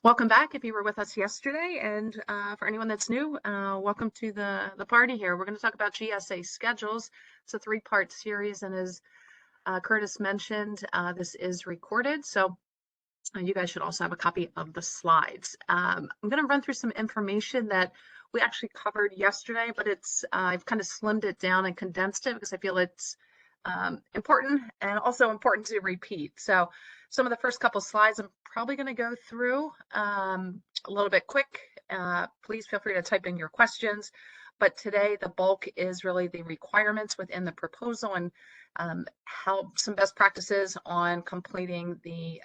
Welcome back if you were with us yesterday, and for anyone that's new, welcome to the party here. We're going to talk about GSA schedules. It's a three-part series, and as Curtis mentioned, this is recorded, so you guys should also have a copy of the slides. I'm going to run through some information that we actually covered yesterday, but I've kind of slimmed it down and condensed it because I feel it's important and also important to repeat. So some of the first couple slides I'm probably going to go through a little bit quick. Please feel free to type in your questions. But today the bulk is really the requirements within the proposal and how some best practices on completing the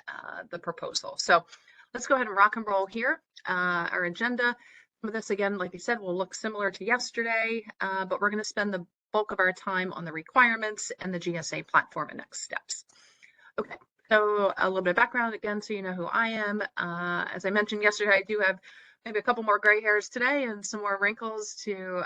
proposal. So let's go ahead and rock and roll here. Our agenda. Some of this, again, like I said, will look similar to yesterday, but we're going to spend the bulk of our time on the requirements and the GSA platform and next steps. Okay, so a little bit of background again, so you know who I am. As I mentioned yesterday, I do have maybe a couple more gray hairs today and some more wrinkles to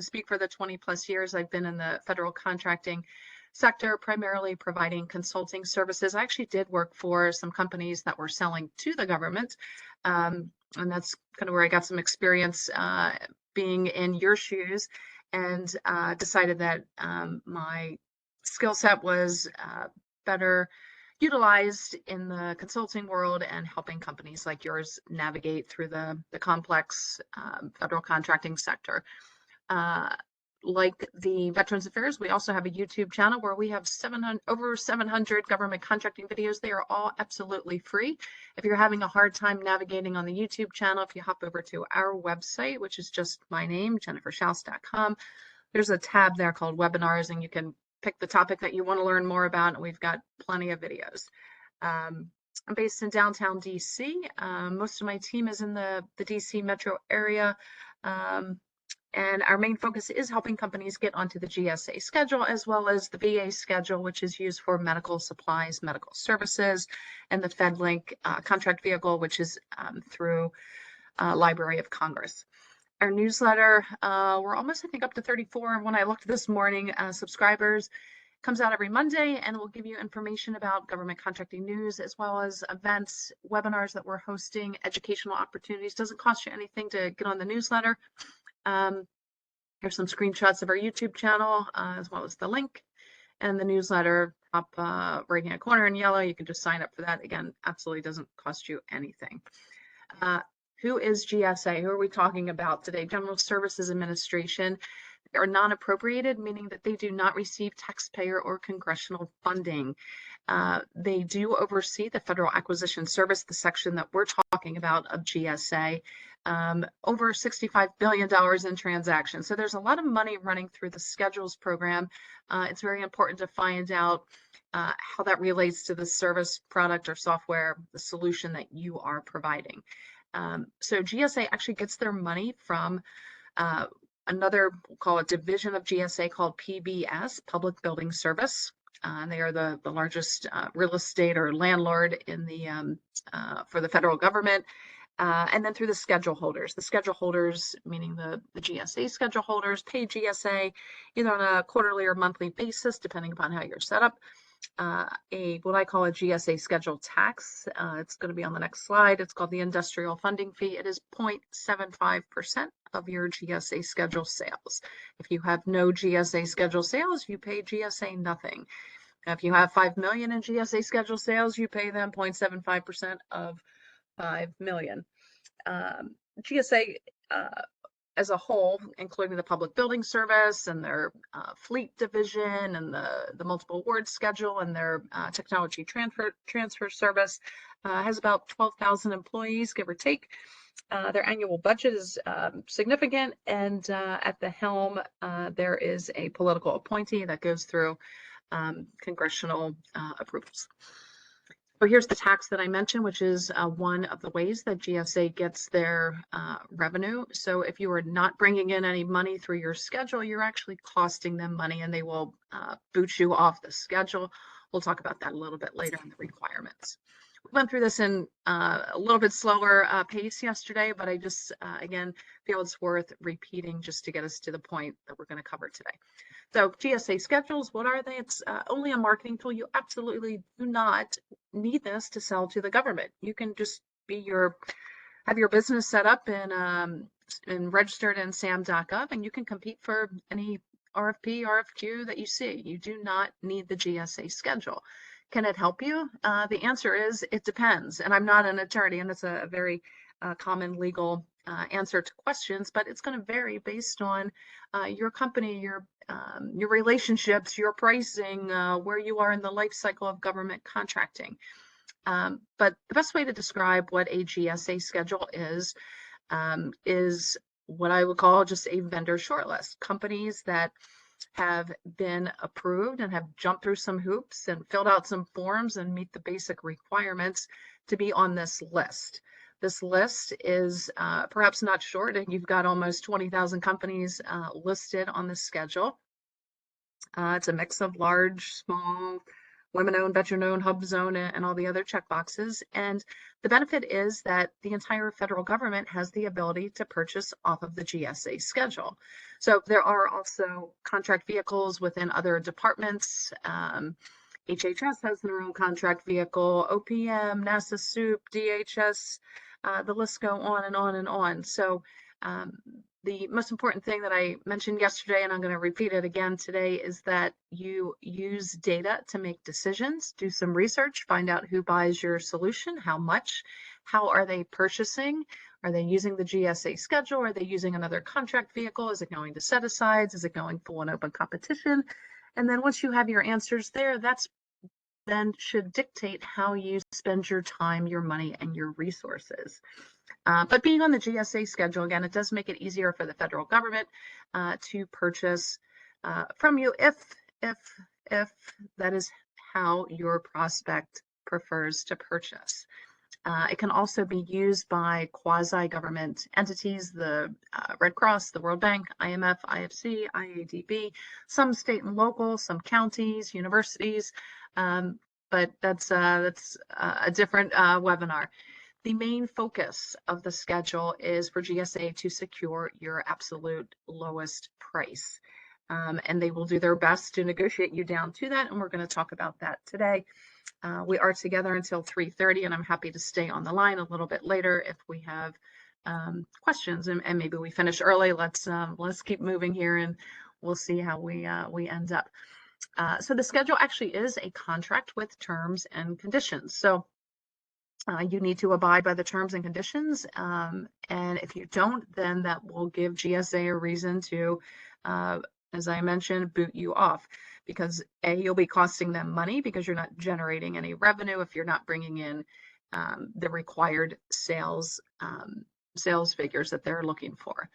speak for the 20+ years I've been in the federal contracting sector, primarily providing consulting services. I actually did work for some companies that were selling to the government, and that's kind of where I got some experience being in your shoes, and decided that my skill set was better utilized in the consulting world and helping companies like yours navigate through the complex federal contracting sector. Like the Veterans Affairs, we also have a YouTube channel where we have over 700 government contracting videos. They are all absolutely free. If you're having a hard time navigating on the YouTube channel, if you hop over to our website, which is just my name, jenniferschaus.com, there's a tab there called webinars, and you can pick the topic that you want to learn more about, and we've got plenty of videos. I'm based in downtown DC. Most of my team is in the DC metro area. And our main focus is helping companies get onto the GSA schedule, as well as the VA schedule, which is used for medical supplies, medical services, and the FedLink contract vehicle, which is through Library of Congress. Our newsletter, we're almost, I think, up to 34 when I looked this morning, subscribers. Comes out every Monday, and we'll give you information about government contracting news, as well as events, webinars that we're hosting, educational opportunities. Doesn't cost you anything to get on the newsletter. Here's some screenshots of our YouTube channel, as well as the link and the newsletter up right hand corner in yellow. You can just sign up for that. Again, absolutely doesn't cost you anything. Who is GSA? Who are we talking about today? General Services Administration. They are non-appropriated, meaning that they do not receive taxpayer or congressional funding. They do oversee the Federal Acquisition Service, the section that we're talking about of GSA. Over $65 billion in transactions. So there's a lot of money running through the schedules program. It's very important to find out how that relates to the service, product, or software, the solution that you are providing. So GSA actually gets their money from another, we'll call it division of GSA called PBS, Public Building Service. They are the largest real estate or landlord in the for the federal government. And then through the schedule holders. The schedule holders, meaning the GSA schedule holders, pay GSA either on a quarterly or monthly basis, depending upon how you're set up. What I call a GSA schedule tax. It's going to be on the next slide. It's called the industrial funding fee. It is 0.75% of your GSA schedule sales. If you have no GSA schedule sales, you pay GSA nothing. If you have 5 million in GSA schedule sales, you pay them 0.75% of 5 million. GSA as a whole, including the Public Building Service and their fleet division and the multiple award schedule and their technology transfer service, has about 12,000 employees, give or take. Their annual budget is significant, and at the helm, there is a political appointee that goes through congressional approvals. So here's the tax that I mentioned, which is one of the ways that GSA gets their revenue. So if you are not bringing in any money through your schedule, you're actually costing them money, and they will boot you off the schedule. We'll talk about that a little bit later in the requirements. We went through this in a little bit slower pace yesterday, but I just, again, feel it's worth repeating just to get us to the point that we're going to cover today. So GSA schedules, what are they? It's only a marketing tool. You absolutely do not need this to sell to the government. You can just have your business set up and registered in sam.gov, and you can compete for any RFP, RFQ that you see. You do not need the GSA schedule. Can it help you? The answer is it depends. And I'm not an attorney, and it's a very common legal answer to questions, but it's going to vary based on your company, your relationships, your pricing, where you are in the life cycle of government contracting. But the best way to describe what a GSA schedule is what I would call just a vendor shortlist. Companies that have been approved and have jumped through some hoops and filled out some forms and meet the basic requirements to be on this list. This list is perhaps not short, and you've got almost 20,000 companies listed on the schedule. It's a mix of large, small, women-owned, veteran-owned, hub zone, and all the other checkboxes. And the benefit is that the entire federal government has the ability to purchase off of the GSA schedule. So there are also contract vehicles within other departments. HHS has their own contract vehicle, OPM, NASA SOUP, DHS, the list go on and on and on. So the most important thing that I mentioned yesterday, and I'm going to repeat it again today, is that you use data to make decisions, do some research, find out who buys your solution, how much, how are they purchasing, are they using the GSA schedule, are they using another contract vehicle, is it going to set-asides, is it going full and open competition? And then once you have your answers there, that's then should dictate how you spend your time, your money, and your resources. But being on the GSA schedule, again, it does make it easier for the federal government to purchase from you if that is how your prospect prefers to purchase. It can also be used by quasi-government entities, the Red Cross, the World Bank, IMF, IFC, IADB, some state and local, some counties, universities, but that's a different webinar. The main focus of the schedule is for GSA to secure your absolute lowest price. And they will do their best to negotiate you down to that. And we're going to talk about that today. We are together until 3:30, and I'm happy to stay on the line a little bit later if we have questions, and maybe we finish early. Let's keep moving here, and we'll see how we end up. So the schedule actually is a contract with terms and conditions. So you need to abide by the terms and conditions, and if you don't, then that will give GSA a reason to, as I mentioned, boot you off, because A, you'll be costing them money because you're not generating any revenue if you're not bringing in the required sales figures that they're looking for.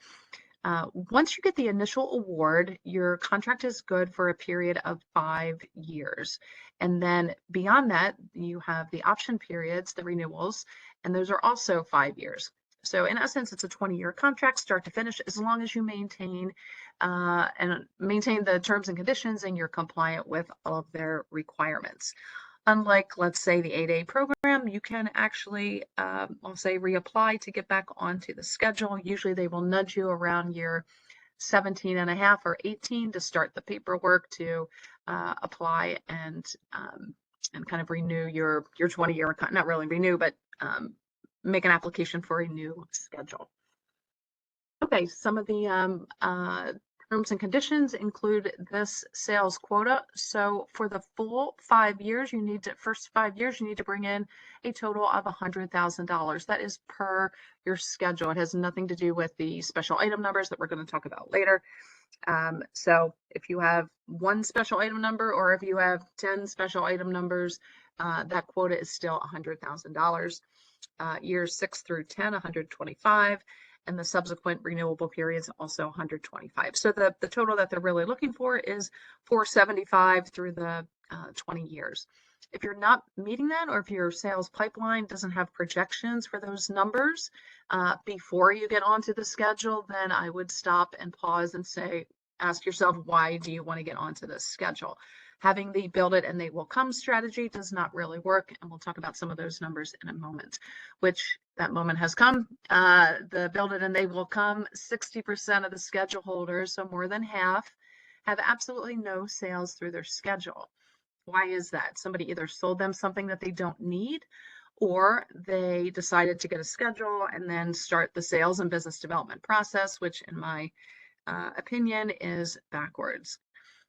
Once you get the initial award, your contract is good for a period of 5 years. And then beyond that, you have the option periods, the renewals, and those are also 5 years. So in essence, it's a 20-year contract, start to finish, as long as you maintain the terms and conditions and you're compliant with all of their requirements. Unlike, let's say, the 8A program, you can actually, I'll say, reapply to get back onto the schedule. Usually they will nudge you around year 17 and a half or 18 to start the paperwork to apply and kind of renew your 20-year, not really renew, but make an application for a new schedule. Okay, some of the terms and conditions include this sales quota. So for the full 5 years, first 5 years, you need to bring in a total of $100,000. That is per your schedule. It has nothing to do with the special item numbers that we're going to talk about later. So if you have one special item number, or if you have 10 special item numbers, that quota is still $100,000. Years 6 through 10, 125. And the subsequent renewable periods also 125. So the total that they're really looking for is 475 through the 20 years. If you're not meeting that, or if your sales pipeline doesn't have projections for those numbers before you get onto the schedule, then I would stop and pause and ask yourself, why do you want to get onto this schedule? Having the build it and they will come strategy does not really work, and we'll talk about some of those numbers in a moment, which that moment has come. The build it and they will come, 60% of the schedule holders, so more than half, have absolutely no sales through their schedule. Why is that? Somebody either sold them something that they don't need, or they decided to get a schedule and then start the sales and business development process, which in my opinion is backwards.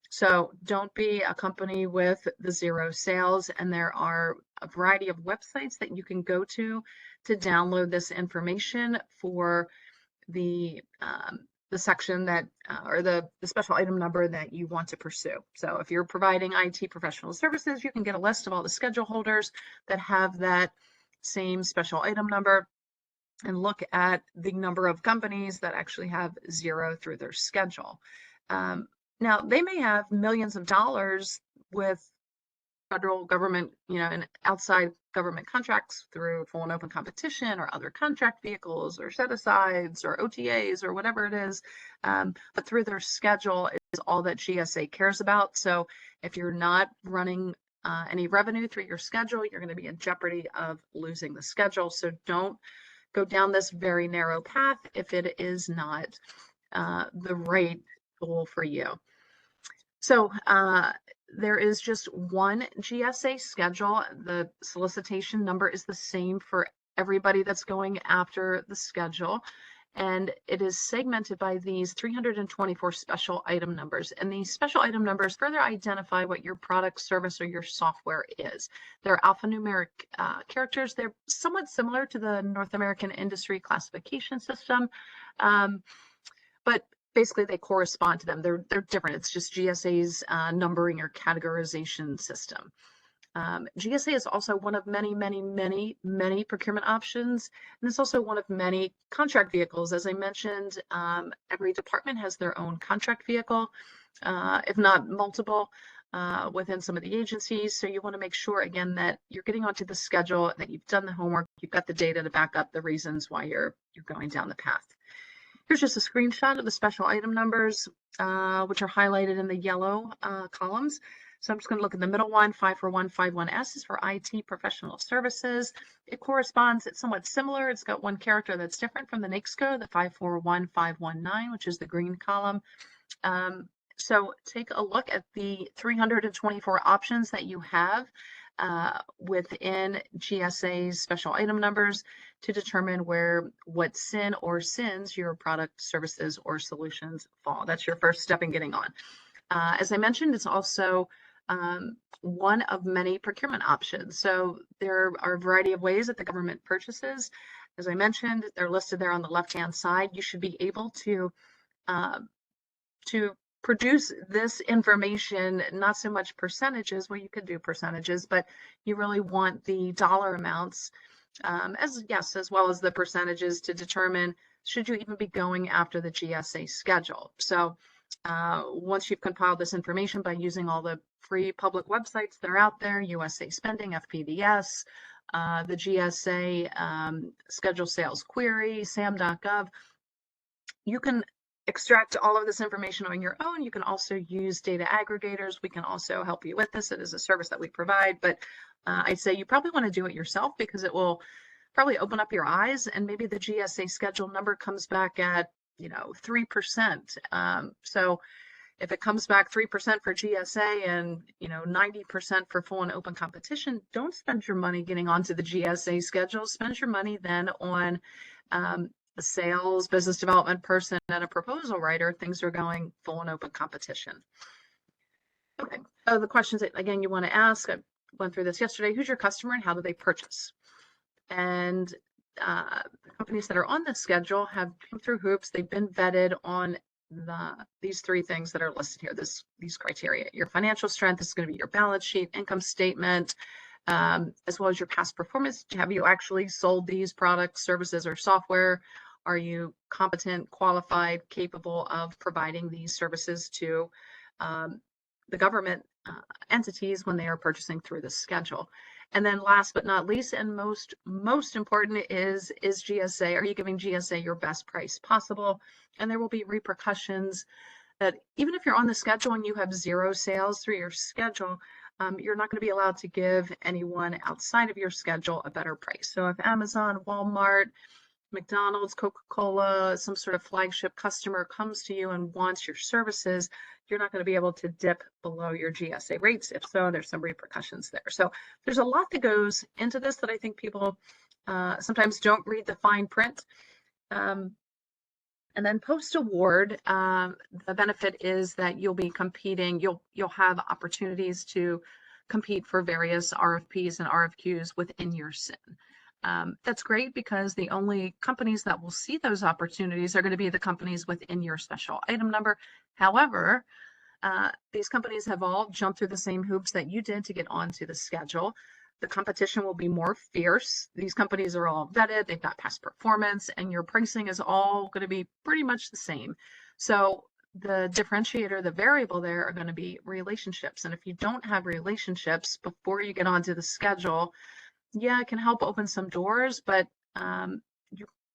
So don't be a company with the zero sales. And there are a variety of websites that you can go to download this information for the section that or the special item number that you want to pursue. So if you're providing IT professional services, you can get a list of all the schedule holders that have that same special item number and look at the number of companies that actually have zero through their schedule. Now, they may have millions of dollars with federal government, and outside government contracts through full and open competition or other contract vehicles or set-asides or OTAs or whatever it is. But through their schedule is all that GSA cares about. So if you're not running any revenue through your schedule, you're going to be in jeopardy of losing the schedule. So don't go down this very narrow path if it is not the right goal for you. So there is just one GSA schedule. The solicitation number is the same for everybody that's going after the schedule. And it is segmented by these 324 special item numbers. And these special item numbers further identify what your product, service, or your software is. They're alphanumeric characters. They're somewhat similar to the North American Industry Classification System, but basically they correspond to them. They're different. It's just GSA's numbering or categorization system. GSA is also one of many, many, many, many procurement options. And it's also one of many contract vehicles. As I mentioned, every department has their own contract vehicle, if not multiple, within some of the agencies. So you want to make sure, again, that you're getting onto the schedule, that you've done the homework, you've got the data to back up the reasons why you're going down the path. Here's just a screenshot of the special item numbers, which are highlighted in the yellow columns. So I'm just going to look at the middle one. 54151S is for IT professional services. It corresponds, it's somewhat similar. It's got one character that's different from the NAICS code, the 541519, which is the green column. So take a look at the 324 options that you have within GSA's special item numbers to determine what SIN or SINs your product, services, or solutions fall. That's your first step in getting on. As I mentioned, it's also one of many procurement options. So there are a variety of ways that the government purchases. As I mentioned, they're listed there on the left-hand side. You should be able to produce this information, not so much percentages, well, you could do percentages, but you really want the dollar amounts as well as the percentages to determine should you even be going after the GSA schedule. So once you've compiled this information by using all the free public websites that are out there, USA Spending, FPVS, the GSA Schedule Sales Query, SAM.gov, you can extract all of this information on your own. You can also use data aggregators. We can also help you with this. It is a service that we provide, but I'd say you probably want to do it yourself because it will probably open up your eyes, and maybe the GSA schedule number comes back at 3%. So if it comes back 3% for GSA and 90% for full and open competition, don't spend your money getting onto the GSA schedule. Spend your money then on a sales, business development person, and a proposal writer. Things are going full and open competition. Okay, so the questions that, again, you want to ask, I went through this yesterday. Who's your customer and how do they purchase? And companies that are on the schedule have come through hoops. They've been vetted on these three things that are listed here, these criteria. Your financial strength is going to be your balance sheet, income statement, as well as your past performance. Have you actually sold these products, services, or software? Are you competent, qualified, capable of providing these services to the government entities when they are purchasing through the schedule? And then last but not least, and most important is GSA. Are you giving GSA your best price possible? And there will be repercussions that even if you're on the schedule and you have zero sales through your schedule, you're not going to be allowed to give anyone outside of your schedule a better price. So if Amazon, Walmart, McDonald's, Coca-Cola, some sort of flagship customer comes to you and wants your services, you're not going to be able to dip below your GSA rates. If so, there's some repercussions there. So there's a lot that goes into this that I think people sometimes don't read the fine print. And then post-award, the benefit is that you'll be competing, you'll have opportunities to compete for various RFPs and RFQs within your SIN. That's great because the only companies that will see those opportunities are going to be the companies within your special item number. However, these companies have all jumped through the same hoops that you did to get onto the schedule. The competition will be more fierce. These companies are all vetted, they've got past performance, and your pricing is all going to be pretty much the same. So the differentiator, the variable there are going to be relationships. And if you don't have relationships before you get onto the schedule, yeah, it can help open some doors, but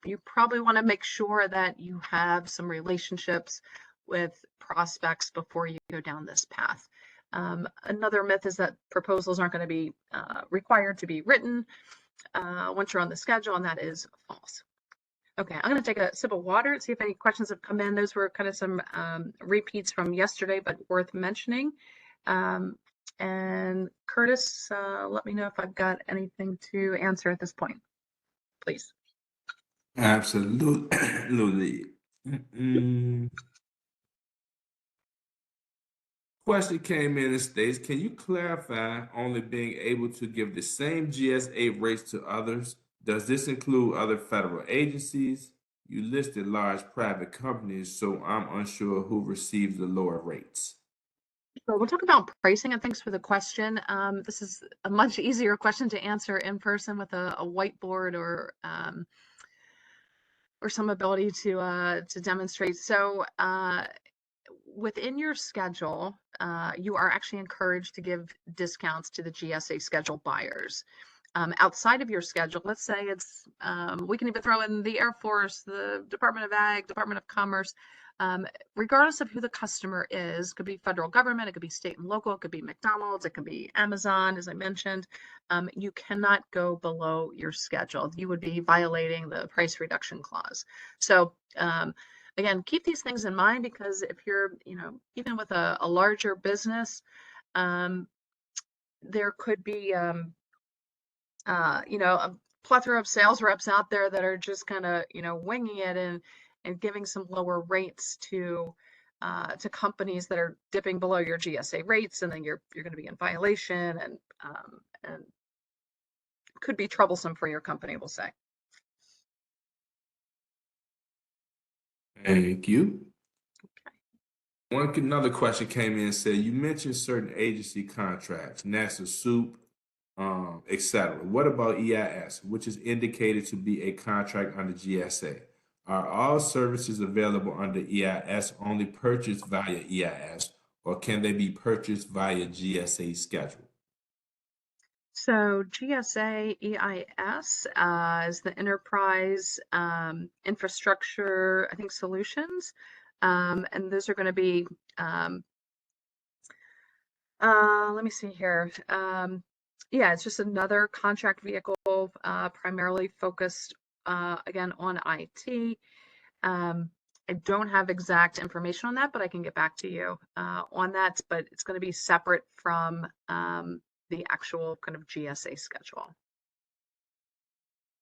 you probably want to make sure that you have some relationships with prospects before you go down this path. Another myth is that proposals aren't going to be required to be written once you're on the schedule, and that is false. Okay, I'm going to take a sip of water and see if any questions have come in. Those were kind of some repeats from yesterday, but worth mentioning. And Curtis, let me know if I've got anything to answer at this point, please. Absolutely. Question came in and states, can you clarify only being able to give the same GSA rates to others? Does this include other federal agencies? You listed large private companies, so I'm unsure who receives the lower rates. So we'll talk about pricing, and thanks for the question. This is a much easier question to answer in person with a whiteboard or some ability to demonstrate. So within your schedule, you are actually encouraged to give discounts to the GSA schedule buyers. Outside of your schedule, let's say it's, we can even throw in the Air Force, the Department of Ag, Department of Commerce, regardless of who the customer is, could be federal government, it could be state and local, it could be McDonald's, it could be Amazon, as I mentioned. You cannot go below your schedule. You would be violating the price reduction clause. So again, keep these things in mind, because if you're, even with a larger business, there could be, a plethora of sales reps out there that are just kind of, winging it and giving some lower rates to companies that are dipping below your GSA rates, and then you're going to be in violation, and could be troublesome for your company, we'll say. Thank you. Another question came in and said, you mentioned certain agency contracts, NASA SOUP, etc. What about EIS, which is indicated to be a contract under GSA? Are all services available under EIS only purchased via EIS, or can they be purchased via GSA schedule? So GSA EIS is the Enterprise Infrastructure, I think, Solutions. And those are going to be, let me see here. Yeah, it's just another contract vehicle, primarily focused, again, on IT. I don't have exact information on that, but I can get back to you on that. But it's going to be separate from the actual kind of GSA schedule.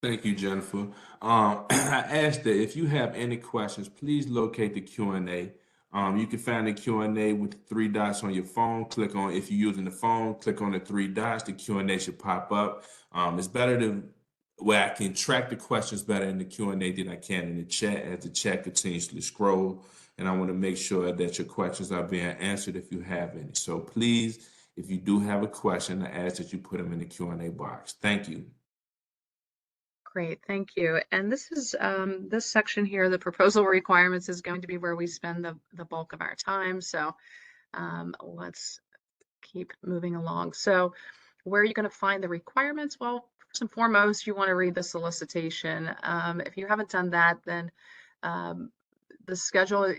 Thank you, Jennifer. I asked that if you have any questions, please locate the Q&A. You can find the Q&A with the three dots on your phone. Click on, if you're using the phone, click on the three dots. The Q&A should pop up. It's better to where I can track the questions better in the Q&A than I can in the chat, as the chat continuously scroll. And I want to make sure that your questions are being answered if you have any. So please, if you do have a question, I ask that you put them in the Q&A box. Thank you. Great, thank you. And this is this section here, the proposal requirements, is going to be where we spend the bulk of our time. So let's keep moving along. So where are you going to find the requirements? Well, first and foremost, you want to read the solicitation. If you haven't done that, then the schedule,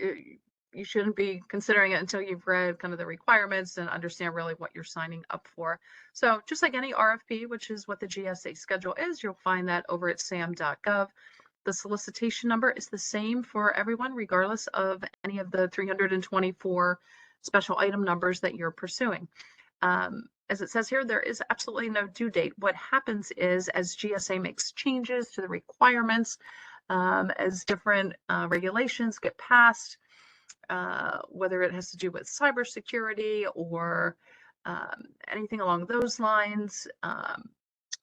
you shouldn't be considering it until you've read kind of the requirements and understand really what you're signing up for. So just like any RFP, which is what the GSA schedule is, you'll find that over at sam.gov. the solicitation number is the same for everyone, regardless of any of the 324 special item numbers that you're pursuing. As it says here, there is absolutely no due date. What happens is, as GSA makes changes to the requirements, as different regulations get passed, whether it has to do with cybersecurity or anything along those lines,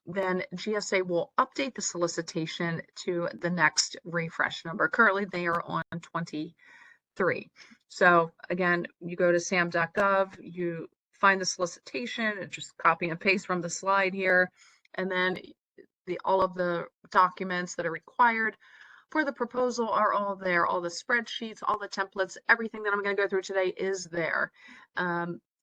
then GSA will update the solicitation to the next refresh number. Currently, they are on 23. So again, you go to sam.gov, you find the solicitation, and just copy and paste from the slide here, and then all of the documents that are required for the proposal are all there. All the spreadsheets, all the templates, everything that I'm going to go through today is there.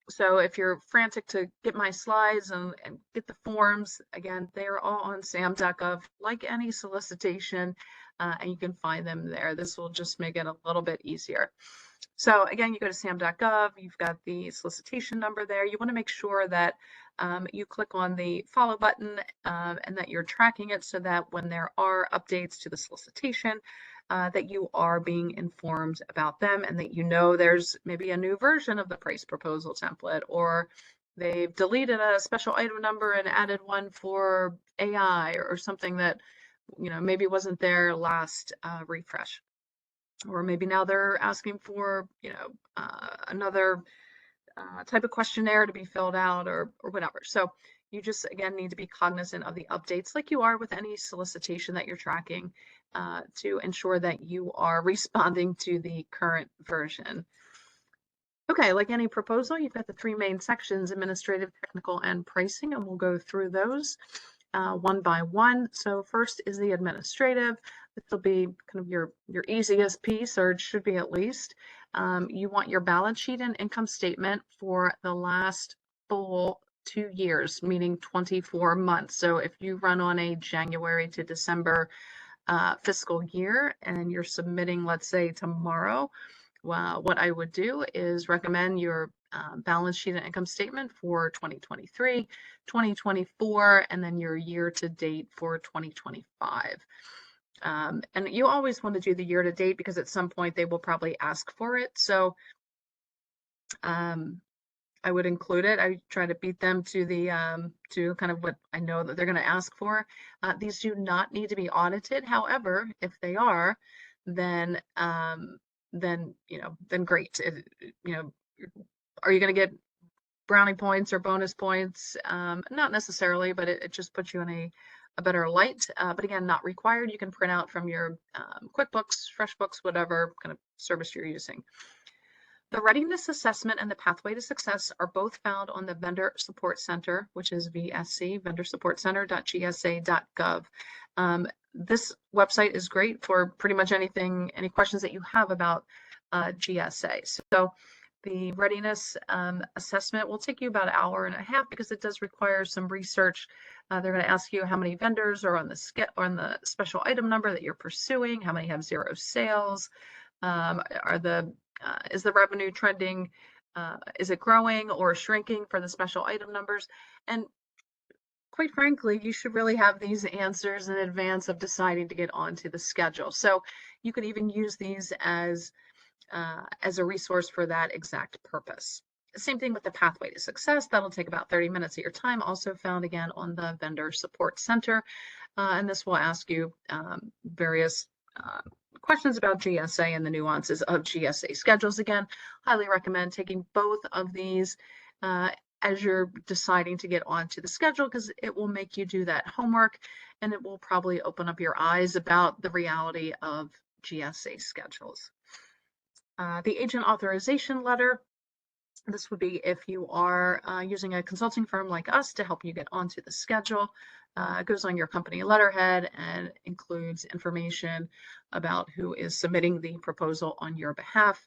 So if you're frantic to get my slides and get the forms, again, they're all on sam.gov, like any solicitation, and you can find them there. This will just make it a little bit easier. So again, you go to sam.gov, you've got the solicitation number there. You want to make sure that you click on the follow button and that you're tracking it so that when there are updates to the solicitation, that you are being informed about them, and that you know there's maybe a new version of the price proposal template, or they've deleted a special item number and added one for AI or something that, you know, maybe wasn't there last refresh. Or maybe now they're asking for, you know, another type of questionnaire to be filled out or whatever. So you just, again, need to be cognizant of the updates like you are with any solicitation that you're tracking to ensure that you are responding to the current version. Okay, like any proposal, you've got the three main sections: administrative, technical, and pricing, and we'll go through those one by one. So first is the administrative. This will be kind of your easiest piece, or it should be at least. You want your balance sheet and income statement for the last full 2 years, meaning 24 months. So if you run on a January to December fiscal year and you're submitting, let's say, tomorrow, well, what I would do is recommend your balance sheet and income statement for 2023, 2024, and then your year to date for 2025. And you always want to do the year to date because at some point they will probably ask for it. So I would include it. I try to beat them to the to kind of what I know that they're going to ask for. These do not need to be audited. However, if they are, then you know, then great. You know, are you going to get brownie points or bonus points? Not necessarily, but it just puts you in a better light. But again, not required. You can print out from your QuickBooks, FreshBooks, whatever kind of service you're using. The readiness assessment and the pathway to success are both found on the Vendor Support Center, which is VSC, vendorsupportcenter.gsa.gov. This website is great for pretty much anything, any questions that you have about GSA. So the readiness assessment will take you about an hour and a half because it does require some research. They're going to ask you how many vendors are on the special item number that you're pursuing, how many have 0 sales, is the revenue trending? Is it growing or shrinking for the special item numbers? And quite frankly, you should really have these answers in advance of deciding to get onto the schedule. So you could even use these as a resource for that exact purpose. Same thing with the pathway to success. That'll take about 30 minutes of your time, also found again on the Vendor Support Center. And this will ask you various questions about GSA and the nuances of GSA schedules. Again, highly recommend taking both of these as you're deciding to get onto the schedule, because it will make you do that homework and it will probably open up your eyes about the reality of GSA schedules. The agent authorization letter. This would be if you are using a consulting firm like us to help you get onto the schedule. It goes on your company letterhead and includes information about who is submitting the proposal on your behalf.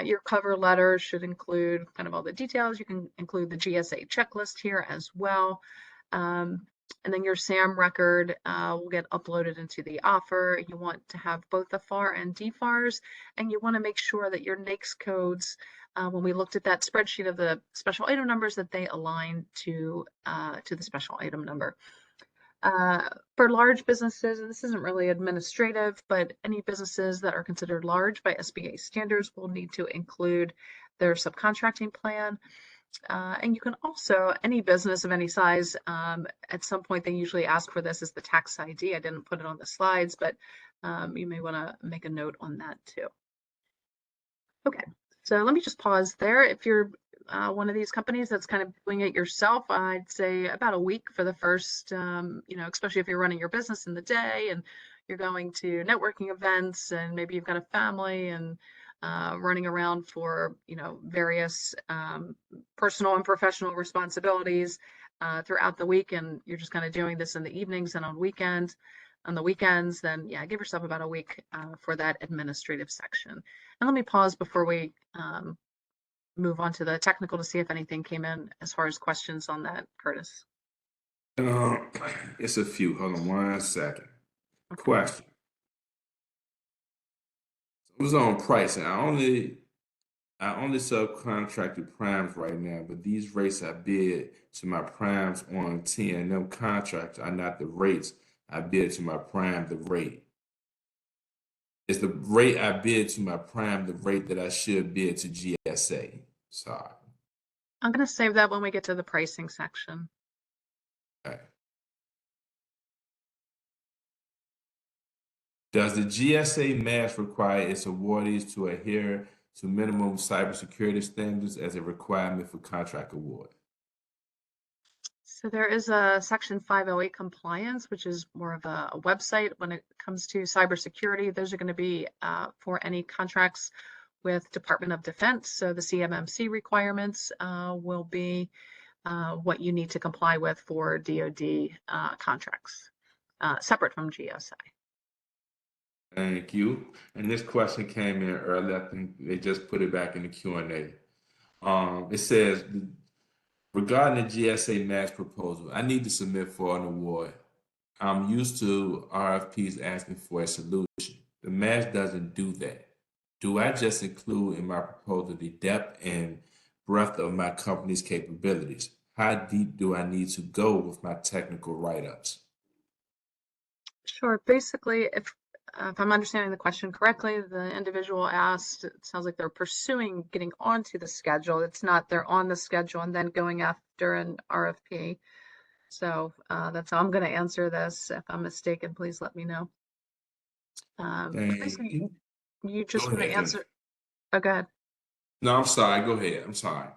Your cover letter should include kind of all the details. You can include the GSA checklist here as well. And then your SAM record will get uploaded into the offer. You want to have both the FAR and DFARs, and you want to make sure that your NAICS codes, when we looked at that spreadsheet of the special item numbers, that they align to the special item number. For large businesses, and this isn't really administrative, but any businesses that are considered large by SBA standards will need to include their subcontracting plan. And you can also, any business of any size, at some point they usually ask for this as the tax ID. I didn't put it on the slides, but you may want to make a note on that too. Okay, so let me just pause there. If you're one of these companies that's kind of doing it yourself, I'd say about a week for the first, especially if you're running your business in the day and you're going to networking events and maybe you've got a family and running around for, various personal and professional responsibilities throughout the week, and you're just kind of doing this in the evenings and on the weekends, then yeah, give yourself about a week for that administrative section. And let me pause before we move on to the technical to see if anything came in as far as questions on that, Curtis. It's a few. Hold on 1 second. Question. It was on pricing. I only subcontracted primes right now, but these rates I bid to my primes on 10. Them contracts are not the rates I bid to my prime the rate. Is the rate I bid to my prime the rate that I should bid to GSA? Sorry. I'm going to save that when we get to the pricing section. Okay. Does the GSA MAS require its awardees to adhere to minimum cybersecurity standards as a requirement for contract award? So there is a Section 508 compliance, which is more of a website when it comes to cybersecurity. Those are going to be for any contracts with Department of Defense. So the CMMC requirements will be what you need to comply with for DoD contracts, separate from GSA. Thank you. And this question came in earlier. I think they just put it back in the Q&A. It says, regarding the GSA MAS proposal, I need to submit for an award. I'm used to RFPs asking for a solution. The MAS doesn't do that. Do I just include in my proposal the depth and breadth of my company's capabilities? How deep do I need to go with my technical write-ups? Sure. Basically, if I'm understanding the question correctly, the individual asked, it sounds like they're pursuing getting onto the schedule. It's not they're on the schedule and then going after an RFP. So that's how I'm going to answer this. If I'm mistaken, please let me know. Thank you. You just Go want to ahead, answer. Jennifer. Oh, go ahead. No, I'm sorry. Go ahead. I'm sorry.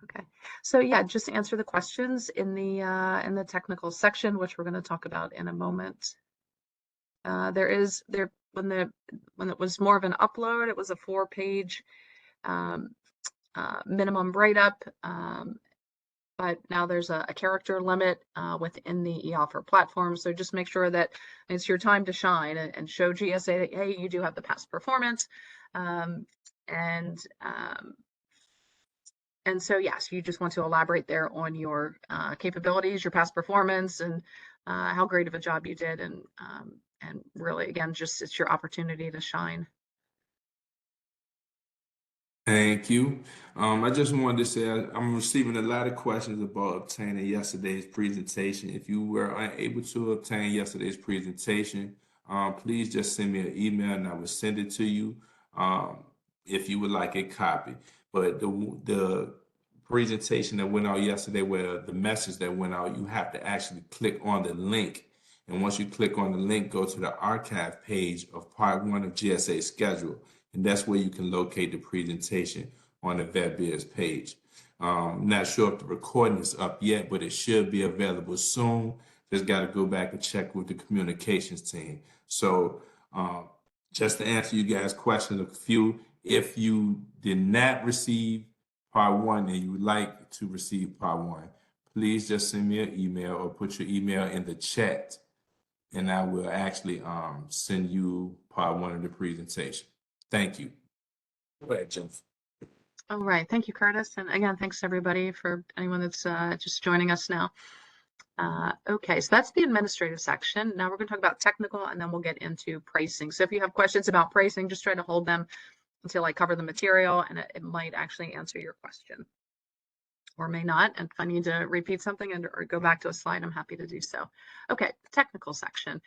Okay. So yeah, just answer the questions in the technical section, which we're going to talk about in a moment. When it was more of an upload, it was a 4-page minimum write-up, but now there's a character limit within the eOffer platform. So just make sure that it's your time to shine and show GSA that, hey, you do have the past performance. And so, yes, you just want to elaborate there on your capabilities, your past performance, and how great of a job you did. And really, again, just it's your opportunity to shine. Thank you. I just wanted to say I'm receiving a lot of questions about obtaining yesterday's presentation. If you were unable to obtain yesterday's presentation, please just send me an email and I will send it to you if you would like a copy. But the presentation that went out yesterday, where the message that went out, you have to actually click on the link. And once you click on the link, go to the archive page of part 1 of GSA Schedule. And that's where you can locate the presentation on the VetBiz page. Not sure if the recording is up yet, but it should be available soon. Just got to go back and check with the communications team. So just to answer you guys' questions, a few, if you did not receive part 1 and you would like to receive part 1, please just send me an email or put your email in the chat, and I will actually send you part 1 of the presentation. Thank you. Go ahead, Jennifer. All right. Thank you, Curtis. And again, thanks everybody for anyone that's just joining us now. Okay, so that's the administrative section. Now we're going to talk about technical, and then we'll get into pricing. So if you have questions about pricing, just try to hold them until I cover the material, and it might actually answer your question. or may not. And if I need to repeat something or go back to a slide, I'm happy to do so. Okay, technical section.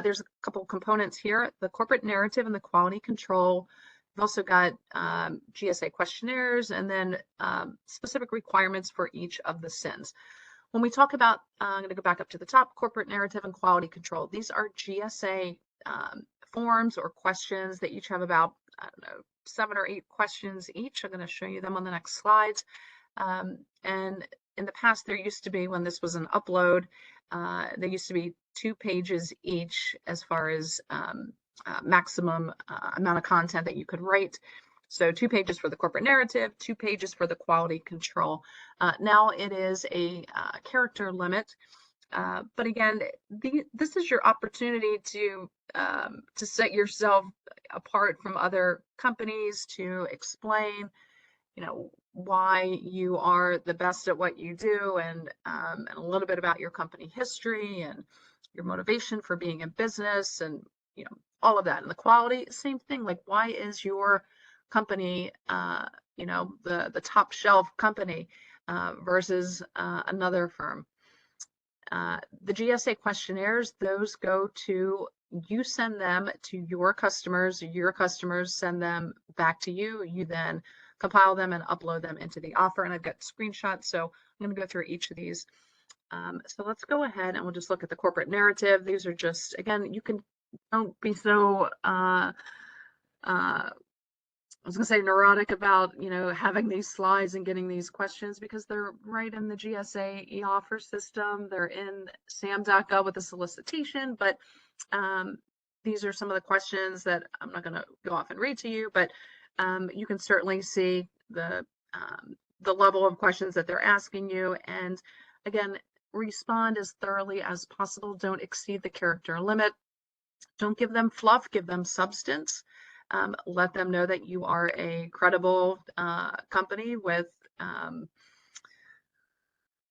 There's a couple components here, the corporate narrative and the quality control. We've also got GSA questionnaires and then specific requirements for each of the SINs. When we talk about, I'm going to go back up to the top, corporate narrative and quality control. These are GSA forms or questions. They each have about, I don't know, 7 or 8 questions each. I'm going to show you them on the next slides. And in the past, there used to be, when this was an upload, there used to be 2 pages each as far as maximum amount of content that you could write. So 2 pages for the corporate narrative, 2 pages for the quality control. Now it is a character limit. But again, this is your opportunity to set yourself apart from other companies, to explain, you know, why you are the best at what you do, and a little bit about your company history and your motivation for being in business, and you know, all of that. And the quality, same thing. Like, why is your company, you know, the top shelf company versus another firm? The GSA questionnaires, those go to, you send them to your customers send them back to you. You then compile them and upload them into the offer. And I've got screenshots, so I'm going to go through each of these. So let's go ahead and we'll just look at the corporate narrative. These are just, again, you can, don't be so I was gonna say neurotic about, you know, having these slides and getting these questions, because they're right in the GSA e-offer system. They're in sam.gov with the solicitation, but these are some of the questions that I'm not gonna go off and read to you, but you can certainly see the level of questions that they're asking you. And again, respond as thoroughly as possible. Don't exceed the character limit. Don't give them fluff, give them substance. Let them know that you are a credible company with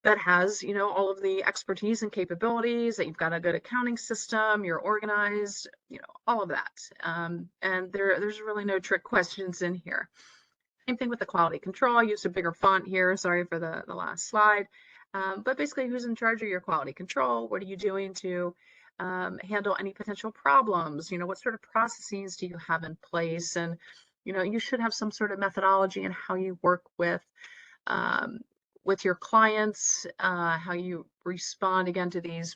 that has, you know, all of the expertise and capabilities, that you've got a good accounting system, you're organized, you know, all of that. And there's really no trick questions in here. Same thing with the quality control. I used a bigger font here. Sorry for the last slide. But basically, who's in charge of your quality control? What are you doing to handle any potential problems? You know, what sort of processes do you have in place? And, you know, you should have some sort of methodology in how you work with your clients, how you respond again to these,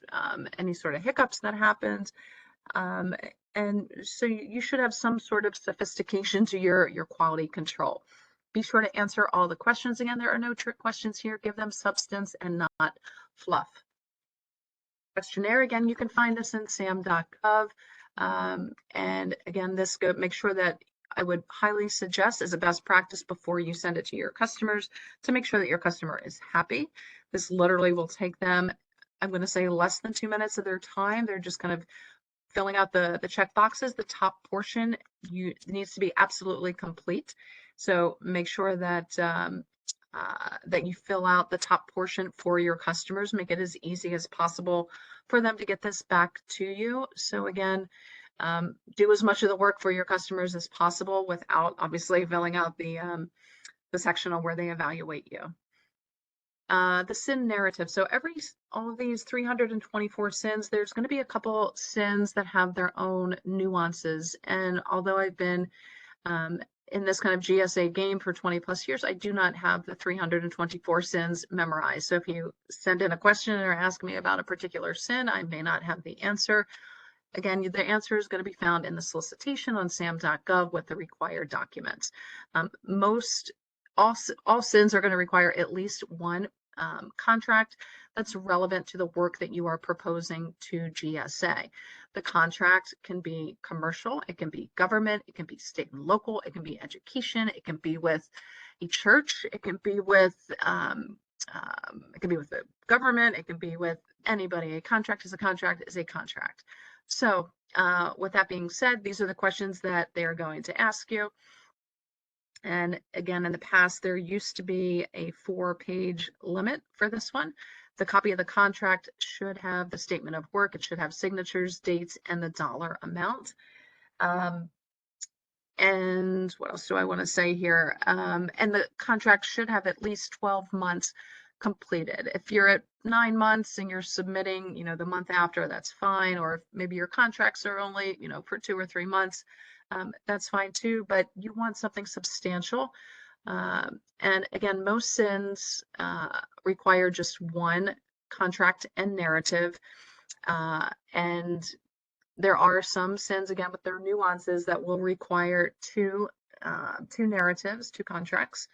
any sort of hiccups that happens. And so you should have some sort of sophistication to your quality control. Be sure to answer all the questions. Again, there are no trick questions here. Give them substance and not fluff. Questionnaire, again, you can find this in sam.gov. And again, make sure that I would highly suggest as a best practice before you send it to your customers to make sure that your customer is happy. This literally will take them, I'm going to say, less than 2 minutes of their time. They're just kind of filling out the check boxes. The top portion needs to be absolutely complete. So make sure that that you fill out the top portion for your customers. Make it as easy as possible for them to get this back to you. So again, do as much of the work for your customers as possible without obviously filling out the section on where they evaluate you. The SIN narrative. So all of these 324 SINs, there's going to be a couple SINs that have their own nuances. And although I've been in this kind of GSA game for 20+ years, I do not have the 324 SINs memorized. So if you send in a question or ask me about a particular SIN, I may not have the answer. Again, the answer is going to be found in the solicitation on sam.gov with the required documents. All SINs are going to require at least one contract that's relevant to the work that you are proposing to GSA. The contract can be commercial, it can be government, it can be state and local, it can be education, it can be with a church, it can be with the government, it can be with anybody. A contract is a contract is a contract. So with that being said, these are the questions that they are going to ask you. And again, in the past, there used to be a 4-page limit for this one. The copy of the contract should have the statement of work. It should have signatures, dates, and the dollar amount. And what else do I want to say here? And the contract should have at least 12 months completed. If you're at 9 months and you're submitting, the month after, that's fine. Or if maybe your contracts are only, for 2 or 3 months, that's fine too. But you want something substantial. And again, most SINs require just one contract and narrative. And there are some SINs, again, with their nuances, that will require two narratives, two contracts,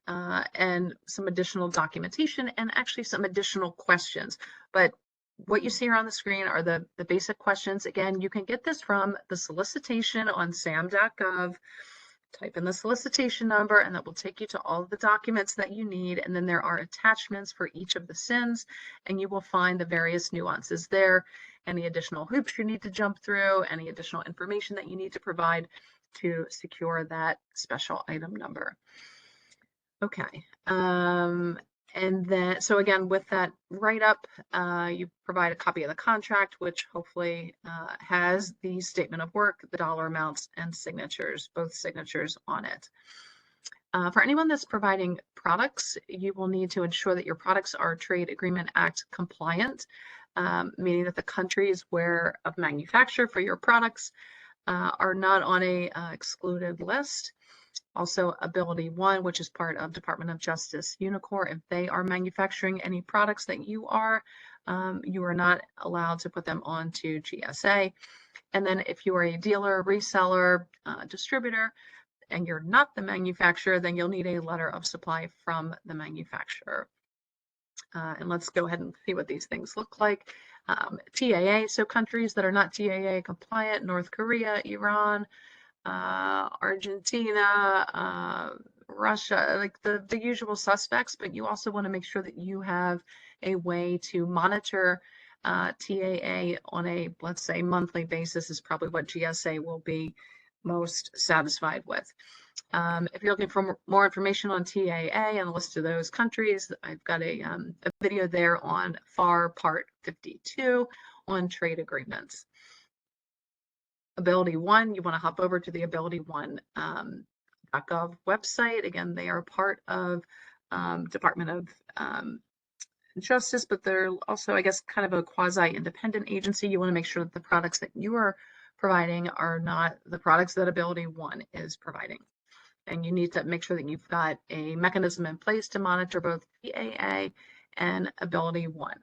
and some additional documentation, and actually some additional questions. But what you see here on the screen are the basic questions. Again, you can get this from the solicitation on sam.gov. Type in the solicitation number, and that will take you to all of the documents that you need. And then there are attachments for each of the SINs, and you will find the various nuances there, any additional hoops you need to jump through, any additional information that you need to provide to secure that special item number. Okay. And then, so again, with that write-up, you provide a copy of the contract, which hopefully has the statement of work, the dollar amounts, and signatures, both signatures on it. For anyone that's providing products, you will need to ensure that your products are Trade Agreement Act compliant, meaning that the countries of manufacture for your products are not on a excluded list. Also, Ability One, which is part of Department of Justice Unicor, if they are manufacturing any products that you are not allowed to put them onto GSA. And then if you are a dealer, reseller, distributor, and you're not the manufacturer, then you'll need a letter of supply from the manufacturer. And let's go ahead and see what these things look like. TAA, so countries that are not TAA compliant: North Korea, Iran, Argentina, Russia, like the usual suspects. But you also want to make sure that you have a way to monitor TAA on a, let's say, monthly basis is probably what GSA will be most satisfied with. If you're looking for more information on TAA and a list of those countries, I've got a video there on FAR Part 52 on trade agreements. Ability One, you want to hop over to the Ability One.gov website. Again, they are part of Department of Justice, but they're also, I guess, kind of a quasi-independent agency. You want to make sure that the products that you are providing are not the products that Ability One is providing. And you need to make sure that you've got a mechanism in place to monitor both TAA and Ability One.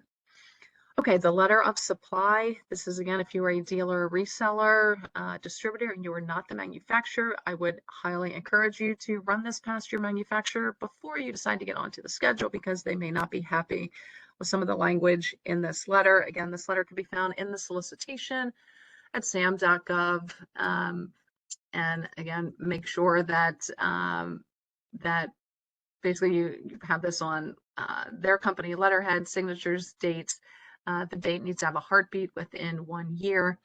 Okay, the letter of supply. This is, again, if you are a dealer, reseller, distributor, and you are not the manufacturer, I would highly encourage you to run this past your manufacturer before you decide to get onto the schedule, because they may not be happy with some of the language in this letter. Again, this letter can be found in the solicitation at sam.gov. And again, make sure that that basically you have this on their company letterhead, signatures, dates. The date needs to have a heartbeat within 1 year.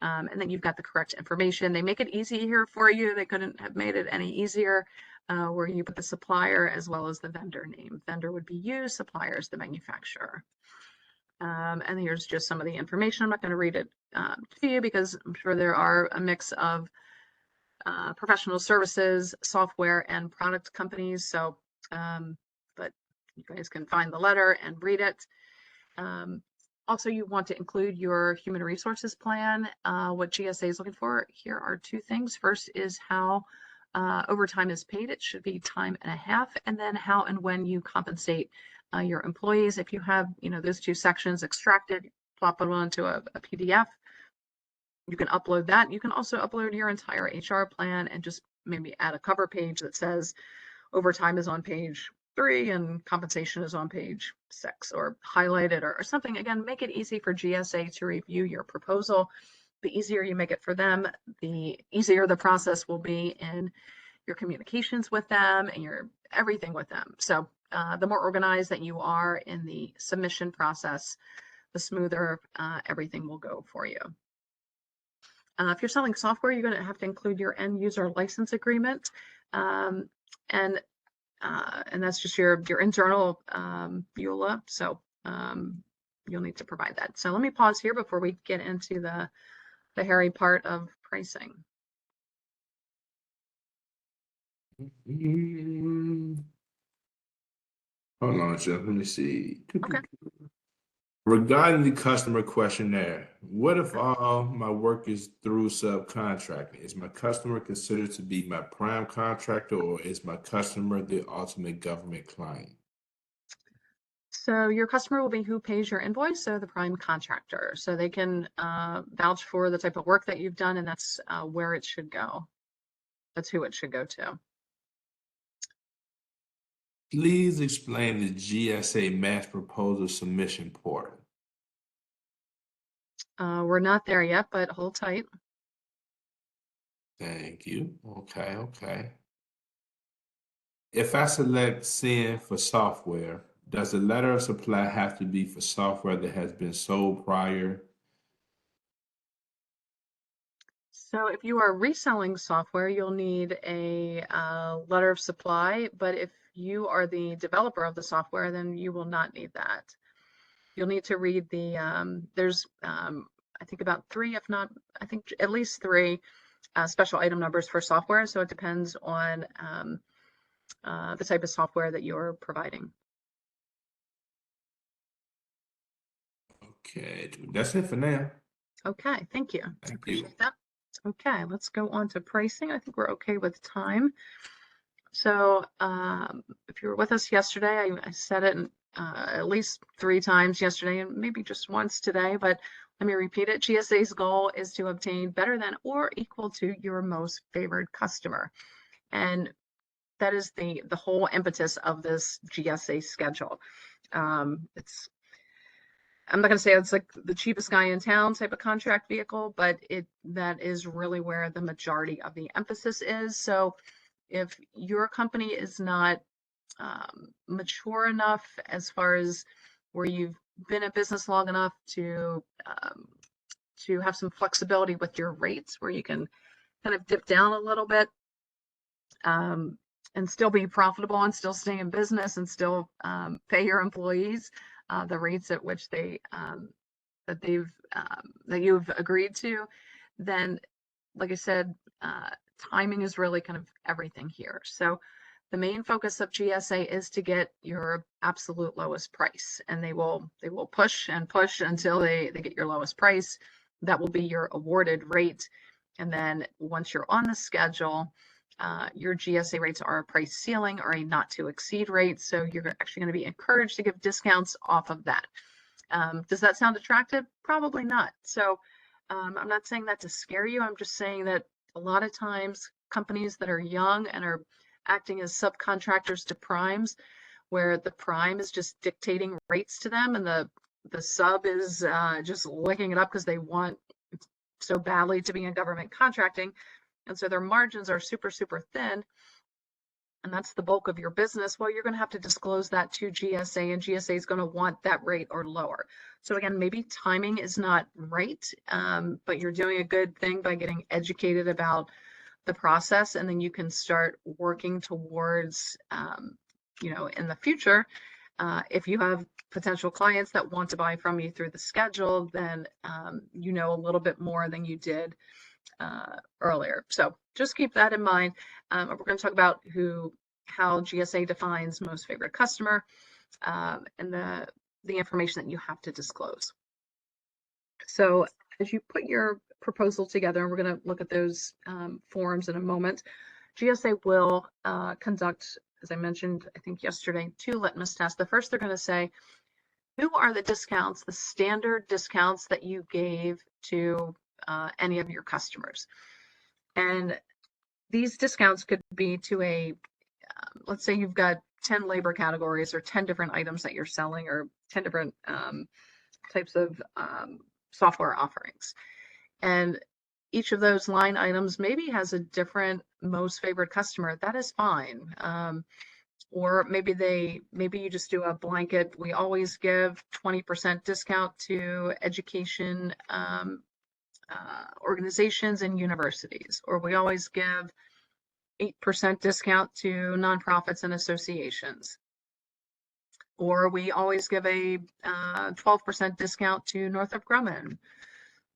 And then you've got the correct information. They make it easy here for you. They couldn't have made it any easier, where you put the supplier as well as the vendor name. Vendor would be you, supplier is the manufacturer. And here's just some of the information. I'm not going to read it to you, because I'm sure there are a mix of professional services, software, and product companies. So, but you guys can find the letter and read it. Also, you want to include your human resources plan. What GSA is looking for here are two things. First is how overtime is paid. It should be time and a half. And then how and when you compensate your employees. If you have, those two sections extracted, plop them onto a PDF, you can upload that. You can also upload your entire HR plan and just maybe add a cover page that says overtime is on page 3 and compensation is on page 6, or highlight it or something. Again, make it easy for GSA to review your proposal. The easier you make it for them, the easier the process will be in your communications with them and your everything with them. So the more organized that you are in the submission process, the smoother everything will go for you. If you're selling software, you're going to have to include your end user license agreement. And that's just your internal EULA. So you'll need to provide that. So let me pause here before we get into the hairy part of pricing. Hold on, Jeff. Let me see. Okay. Regarding the customer questionnaire, what if all my work is through subcontracting? Is my customer considered to be my prime contractor, or is my customer the ultimate government client? So your customer will be who pays your invoice, so the prime contractor. So they can vouch for the type of work that you've done, and that's where it should go. That's who it should go to. Please explain the GSA mass proposal submission portal. We're not there yet, but hold tight. Thank you. Okay, okay. If I select send for software, does the letter of supply have to be for software that has been sold prior? So if you are reselling software, you'll need a letter of supply, but if you are the developer of the software, then you will not need that. You'll need to read the, there's, I think about three, if not, I think at least three special item numbers for software. So it depends on the type of software that you're providing. Okay, that's it for now. Okay, thank you. I Thank you. appreciate that. Okay, let's go on to pricing. I think we're okay with time. So if you were with us yesterday, I said it at least 3 times yesterday and maybe just once today, but let me repeat it. GSA's goal is to obtain better than or equal to your most favored customer. And that is the whole impetus of this GSA schedule. I'm not going to say it's like the cheapest guy in town type of contract vehicle, but that is really where the majority of the emphasis is. So if your company is not mature enough as far as where you've been in business long enough to have some flexibility with your rates, where you can kind of dip down a little bit and still be profitable and still stay in business and still pay your employees the rates at which that you've agreed to, then, like I said, timing is really kind of everything here. So the main focus of GSA is to get your absolute lowest price, and they will push and push until they get your lowest price. That will be your awarded rate. And then once you're on the schedule, your GSA rates are a price ceiling or a not to exceed rate. So you're actually going to be encouraged to give discounts off of that. Does that sound attractive? Probably not. So I'm not saying that to scare you. I'm just saying that a lot of times companies that are young and are acting as subcontractors to primes, where the prime is just dictating rates to them and the sub is just licking it up because they want so badly to be in government contracting. And so their margins are super, super thin. And that's the bulk of your business. Well, you're going to have to disclose that to GSA, and GSA is going to want that rate or lower. So again, maybe timing is not right, but you're doing a good thing by getting educated about the process, and then you can start working towards, in the future, if you have potential clients that want to buy from you through the schedule, then you know a little bit more than you did earlier. So just keep that in mind. We're going to talk about how GSA defines most favorite customer and the information that you have to disclose. So as you put your proposal together, and we're going to look at those forms in a moment, GSA will conduct, as I mentioned, I think yesterday, 2 litmus tests. The first, they're going to say, who are the discounts, the standard discounts that you gave to any of your customers? And these discounts could be to let's say you've got 10 labor categories or 10 different items that you're selling, or 10 different types of software offerings. And each of those line items maybe has a different most favorite customer. That is fine. Or maybe you just do a blanket. We always give 20% discount to education organizations and universities, or we always give 8% discount to nonprofits and associations, or we always give a 12% discount to Northrop Grumman,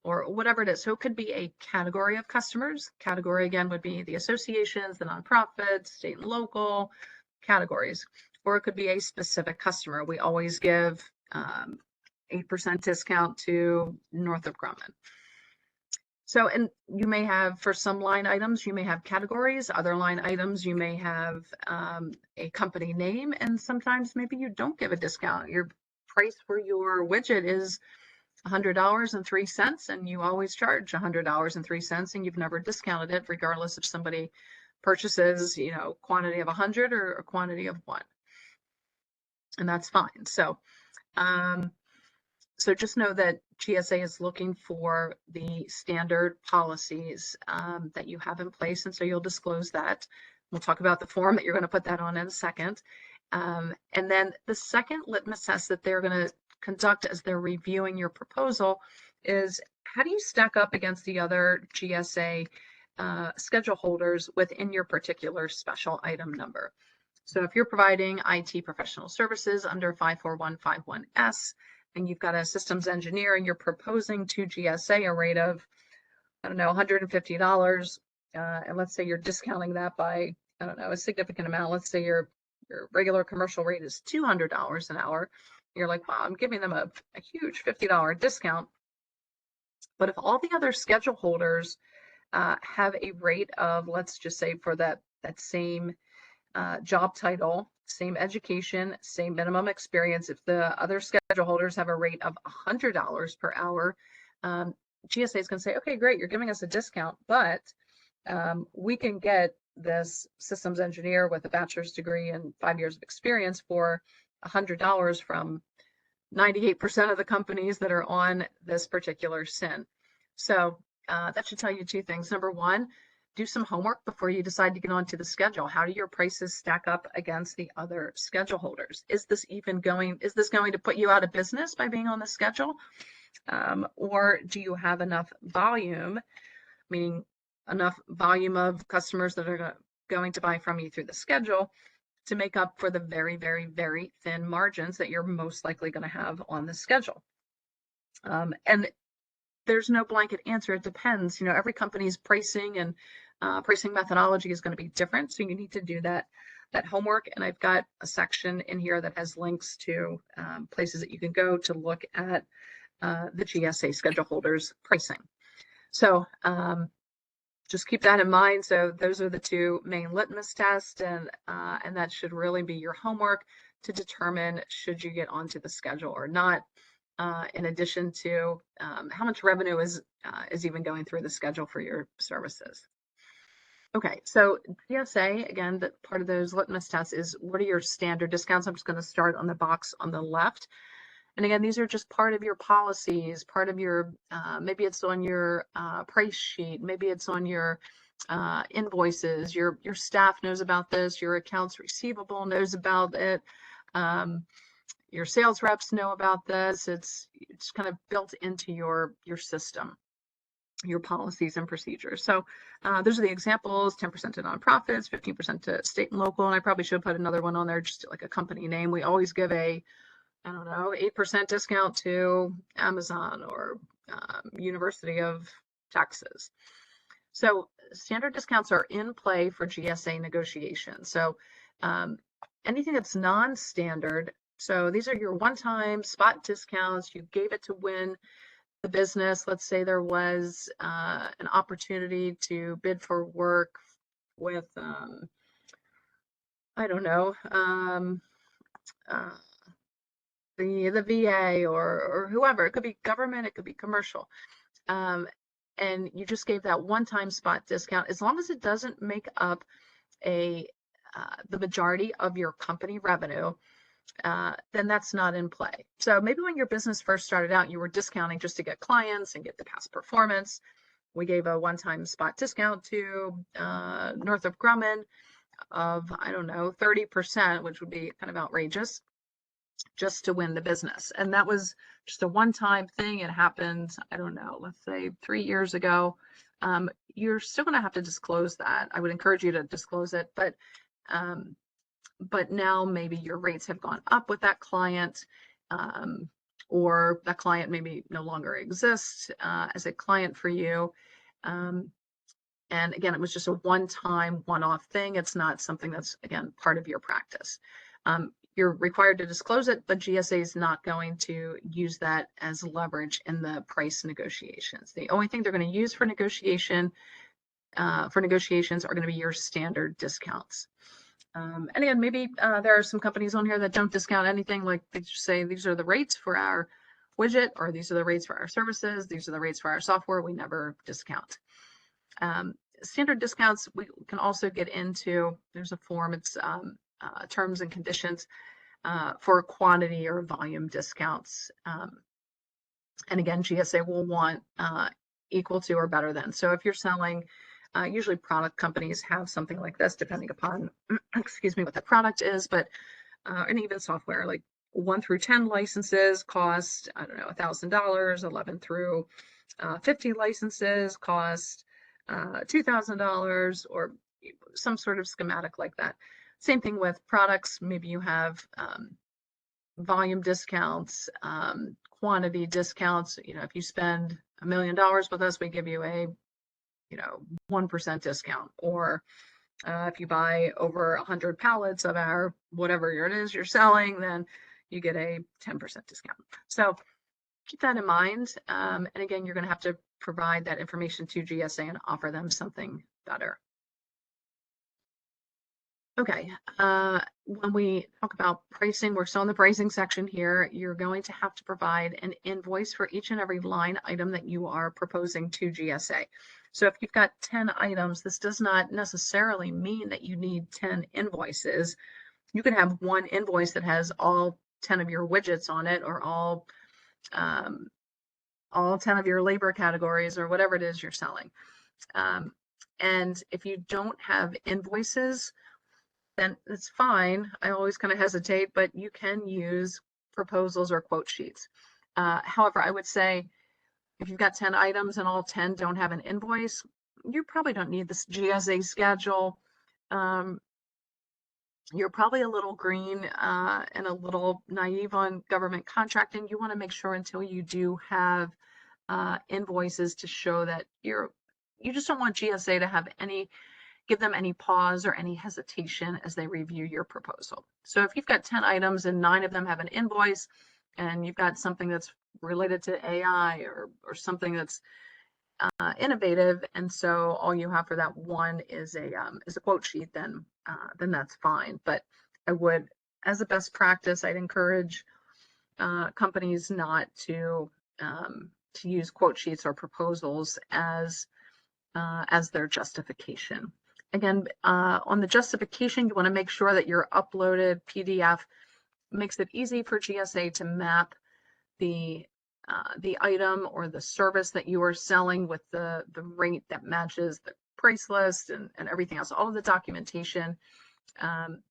or whatever it is. So it could be a category of customers. Category again would be the associations, the nonprofits, state and local categories, or it could be a specific customer. We always give 8% discount to Northrop Grumman. So, and you may have, for some line items, you may have categories, other line items, you may have a company name, and sometimes maybe you don't give a discount. Your price for your widget is $100.03, and you always charge $100.03, and you've never discounted it, regardless if somebody purchases, you know, quantity of 100 or a quantity of 1. And that's fine. So, so just know that GSA is looking for the standard policies that you have in place, and so you'll disclose that. We'll talk about the form that you're going to put that on in a second. And then the second litmus test that they're going to conduct as they're reviewing your proposal is, how do you stack up against the other GSA schedule holders within your particular special item number? So if you're providing IT professional services under 54151S, and you've got a systems engineer and you're proposing to GSA a rate of, I don't know, $150, and let's say you're discounting that by, I don't know, a significant amount. Let's say your regular commercial rate is $200 an hour. You're like, wow, I'm giving them a huge $50 discount. But if all the other schedule holders have a rate of, let's just say for that same job title, same education, same minimum experience, if the other schedule holders have a rate of $100 per hour, GSA is going to say, okay, great, you're giving us a discount, but we can get this systems engineer with a bachelor's degree and 5 years of experience for $100 from 98% of the companies that are on this particular SIN. So that should tell you 2 things. Number one, do some homework before you decide to get onto the schedule. How do your prices stack up against the other schedule holders? Is this going to put you out of business by being on the schedule? Or do you have enough volume, meaning enough volume of customers that are going to buy from you through the schedule to make up for the very, very, very thin margins that you're most likely going to have on the schedule? And there's no blanket answer. It depends. You know, every company's pricing and pricing methodology is going to be different. So you need to do that homework. And I've got a section in here that has links to places that you can go to look at the GSA schedule holders pricing. So just keep that in mind. So those are the 2 main litmus tests, and that should really be your homework to determine should you get onto the schedule or not. In addition to how much revenue is even going through the schedule for your services. Okay, so GSA, again, that part of those litmus tests is, what are your standard discounts? I'm just going to start on the box on the left. And again, these are just part of your policies, part of your, maybe it's on your price sheet, maybe it's on your invoices, your staff knows about this, your accounts receivable knows about it. Your sales reps know about this. It's kind of built into your system, your policies and procedures. So those are the examples: 10% to nonprofits, 15% to state and local. And I probably should put another one on there, just like a company name. We always give a, I don't know, 8% discount to Amazon or University of Texas. So standard discounts are in play for GSA negotiations. So anything that's non-standard, so these are your one-time spot discounts. You gave it to win the business. Let's say there was an opportunity to bid for work with, I don't know, the VA or whoever. It could be government, it could be commercial. And you just gave that one-time spot discount. As long as it doesn't make up the majority of your company revenue, then that's not in play. So maybe when your business first started out, you were discounting just to get clients and get the past performance. We gave a one-time spot discount to Northrop Grumman of, I don't know, 30%, which would be kind of outrageous, just to win the business. And that was just a one-time thing. It happened, I don't know, let's say 3 years ago. You're still going to have to disclose that. I would encourage you to disclose it, but now maybe your rates have gone up with that client. or that client maybe no longer exists as a client for you. And again, it was just a one-time, one-off thing. It's not something that's, again, part of your practice. You're required to disclose it, but GSA is not going to use that as leverage in the price negotiations. The only thing they're going to use for negotiations are going to be your standard discounts. And again, maybe there are some companies on here that don't discount anything. Like they just say, these are the rates for our widget, or these are the rates for our services. These are the rates for our software. We never discount. Standard discounts, we can also get into, there's a form, it's terms and conditions for quantity or volume discounts. And again, GSA will want equal to or better than. So if you're selling, usually product companies have something like this, depending upon, excuse me, what the product is, but, and even software, like 1 through 10 licenses cost, I don't know, $1,000, 11 through 50 licenses cost $2,000, or some sort of schematic like that. Same thing with products. Maybe you have volume discounts, quantity discounts. You know, if you spend $1 million with us, we give you a 1% discount. Or if you buy over 100 pallets of our whatever it is you're selling, then you get a 10% discount. So keep that in mind. And again, you're going to have to provide that information to GSA and offer them something better. Okay, when we talk about pricing, we're still in the pricing section here. You're going to have to provide an invoice for each and every line item that you are proposing to GSA. So if you've got 10 items, this does not necessarily mean that you need 10 invoices. You can have one invoice that has all 10 of your widgets on it, or all 10 of your labor categories, or whatever it is you're selling. And if you don't have invoices, then it's fine. I always kind of hesitate, but you can use proposals or quote sheets. However, I would say if you've got 10 items and all 10 don't have an invoice, you probably don't need this GSA schedule. You're probably a little green and a little naive on government contracting. You want to make sure until you do have invoices to show that you just don't want GSA to have give them any pause or any hesitation as they review your proposal. So if you've got 10 items and 9 of them have an invoice, and you've got something that's related to AI or something that's innovative, and so all you have for that one is a quote sheet, then that's fine. But I would, as a best practice, I'd encourage companies not to use quote sheets or proposals as their justification. Again, on the justification, you want to make sure that your uploaded PDF makes it easy for GSA to map the item or the service that you are selling with the rate that matches the price list and everything else. All of the documentation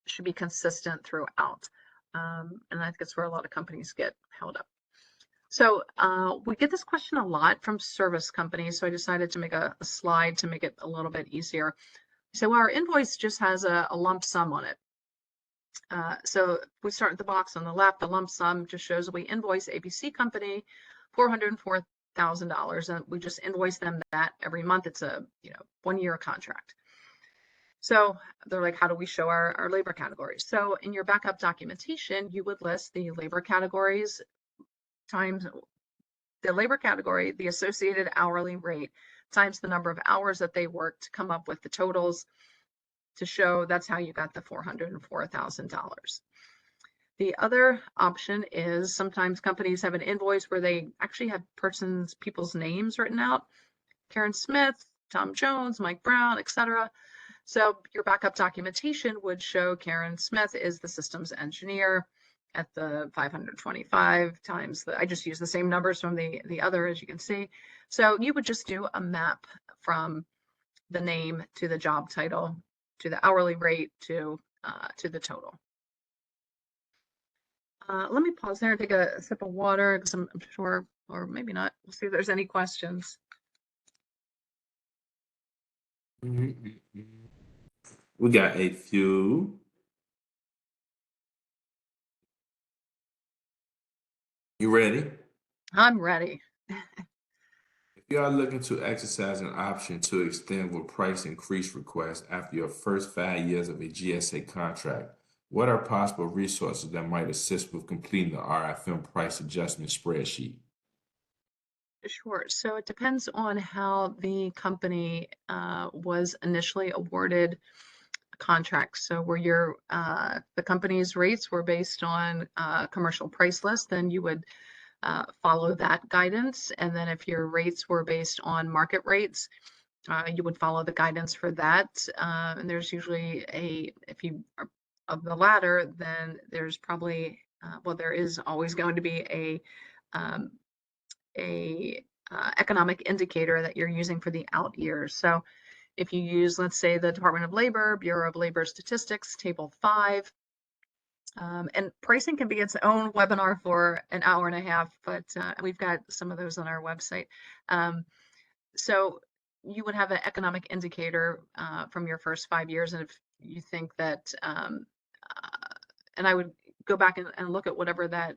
should be consistent throughout. And I think that's where a lot of companies get held up. So we get this question a lot from service companies, so I decided to make a slide to make it a little bit easier. So our invoice just has a lump sum on it. So we start at the box on the left. The lump sum just shows we invoice ABC company $404,000, and we just invoice them that every month. It's a 1-year contract. So they're like, how do we show our labor categories? So in your backup documentation, you would list the labor categories times the labor category, the associated hourly rate, times the number of hours that they worked to come up with the totals to show that's how you got the $404,000. The other option is sometimes companies have an invoice where they actually have people's names written out. Karen Smith, Tom Jones, Mike Brown, etc. So your backup documentation would show Karen Smith is the systems engineer at the 525 times I just use the same numbers from the other, as you can see. So you would just do a map from the name to the job title to the hourly rate to the total. Let me pause there and take a sip of water because I'm sure, or maybe not. We'll see if there's any questions. We got a few. You ready? I'm ready. If you are looking to exercise an option to extend with price increase request after your first 5 years of a GSA contract, what are possible resources that might assist with completing the RFM price adjustment spreadsheet? Sure. So it depends on how the company was initially awarded contracts. So where the company's rates were based on commercial price list, then you would follow that guidance. And then if your rates were based on market rates, you would follow the guidance for that. And there's usually if you are of the latter, then there's probably, well, there is always going to be um, a economic indicator that you're using for the out years. So if you use, let's say, the Department of Labor, Bureau of Labor Statistics, Table 5, and pricing can be its own webinar for an hour and a half, but we've got some of those on our website. So you would have an economic indicator from your first 5 years, and if you think that, and I would go back and look at whatever that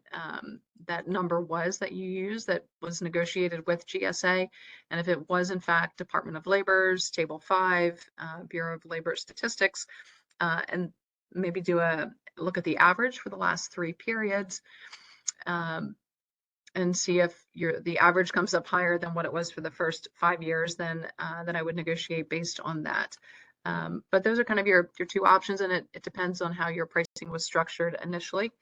number was that you used that was negotiated with GSA, and if it was in fact Department of Labor's Table 5, Bureau of Labor Statistics, and maybe do a look at the average for the last 3 periods, and see if the average comes up higher than what it was for the first 5 years, then I would negotiate based on that. But those are kind of your 2 options, and it depends on how your pricing was structured initially.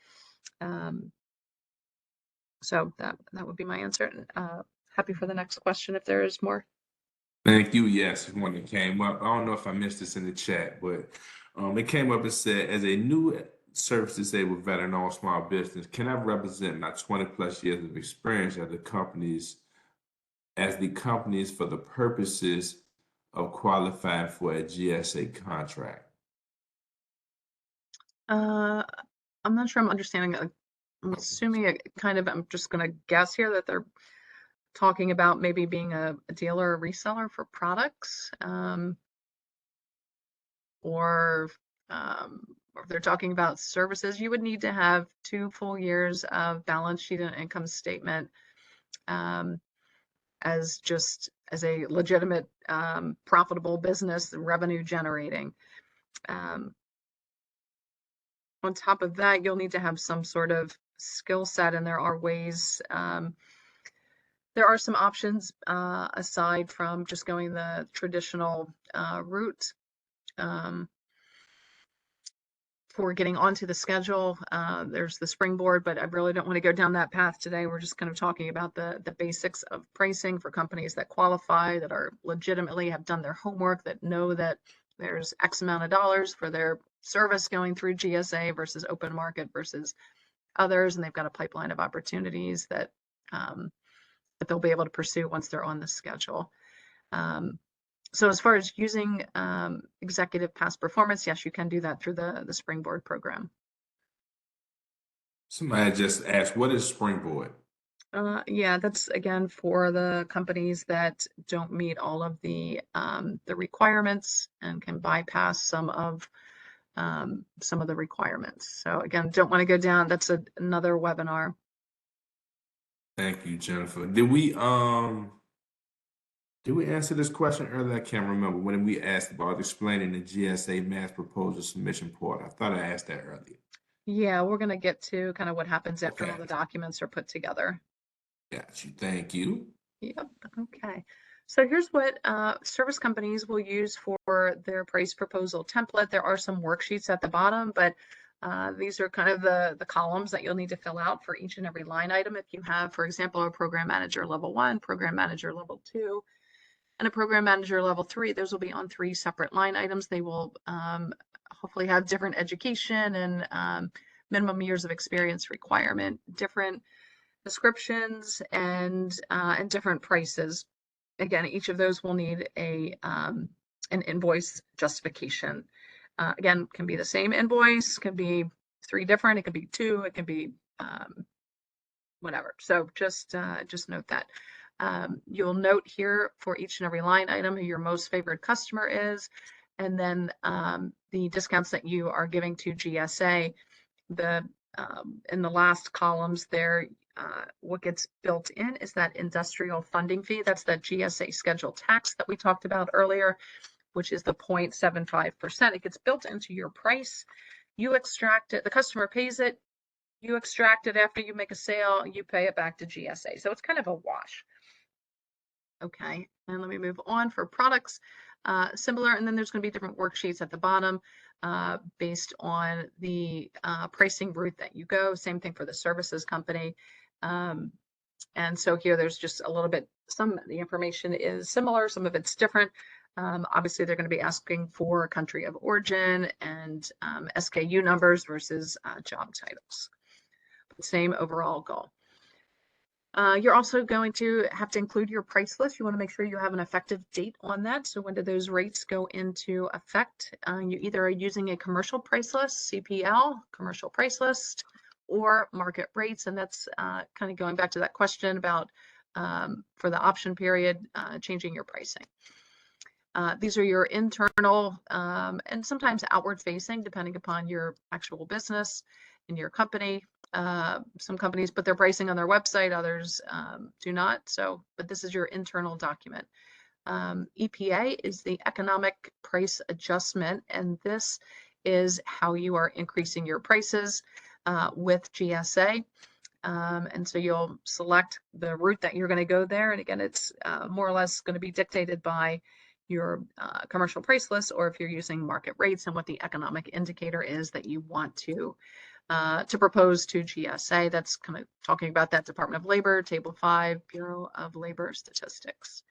So that would be my answer. Happy for the next question if there is more. Thank you. Yes, one that came up. I don't know if I missed this in the chat, but it came up and said, as a new service disabled veteran owned small business, can I represent my 20 plus years of experience as the companies for the purposes of qualifying for a GSA contract? I'm not sure I'm understanding. I'm assuming I'm just going to guess here that they're talking about maybe being a dealer or reseller for products, or if they're talking about services. You would need to have 2 full years of balance sheet and income statement as a legitimate profitable business, revenue generating. On top of that, you'll need to have some sort of skill set, and there are ways, there are some options aside from just going the traditional route for getting onto the schedule. There's the springboard, but I really don't want to go down that path today. We're just kind of talking about the basics of pricing for companies that qualify, that are legitimately have done their homework, that know that there's X amount of dollars for their service going through GSA versus open market versus others, and they've got a pipeline of opportunities that they'll be able to pursue once they're on the schedule. So as far as using executive past performance, yes, you can do that through the Springboard program. Somebody just asked, what is Springboard? Yeah, that's again for the companies that don't meet all of the requirements and can bypass some of the requirements. So again, don't want to go down. That's another webinar. Thank you, Jennifer. Did we answer this question earlier? I can't remember when we asked about explaining the GSA mass proposal submission portal. I thought I asked that earlier. Yeah, we're going to get to kind of what happens after all the documents are put together. Got you. Thank you. Yep. Okay. So here's what service companies will use for their price proposal template. There are some worksheets at the bottom, but these are kind of the columns that you'll need to fill out for each and every line item. If you have, for example, a program manager level 1, program manager level 2, and a program manager level 3, those will be on 3 separate line items. They will hopefully have different education and minimum years of experience requirement, different descriptions, and different prices. Again, each of those will need an invoice justification. Again, can be the same invoice, can be 3 different, it can be 2, it can be whatever. So just note that. You'll note here for each and every line item who your most favored customer is, and then the discounts that you are giving to GSA. In the last columns there, what gets built in is that industrial funding fee. That's that GSA Schedule tax that we talked about earlier, which is the 0.75%. It gets built into your price. You extract it, the customer pays it, you extract it after you make a sale, you pay it back to GSA. So it's kind of a wash. Okay, and let me move on for products. Similar, and then there's going to be different worksheets at the bottom based on the pricing route that you go. Same thing for the services company. And so here there's just a little bit, some of the information is similar, some of it's different. Obviously, they're going to be asking for country of origin and SKU numbers versus job titles. Same overall goal. You're also going to have to include your price list. You want to make sure you have an effective date on that. So when do those rates go into effect? You either are using a commercial price list, CPL, commercial price list, or market rates. And that's kind of going back to that question about for the option period, changing your pricing. These are your internal and sometimes outward facing, depending upon your actual business and your company. Some companies put their pricing on their website, others do not. So, but this is your internal document. EPA is the economic price adjustment, and this is how you are increasing your prices with GSA. And so you'll select the route that you're going to go there. And again, it's more or less going to be dictated by your commercial price list, or if you're using market rates and what the economic indicator is that you want to propose to GSA. That's kind of talking about that Department of Labor, Table 5, Bureau of Labor Statistics.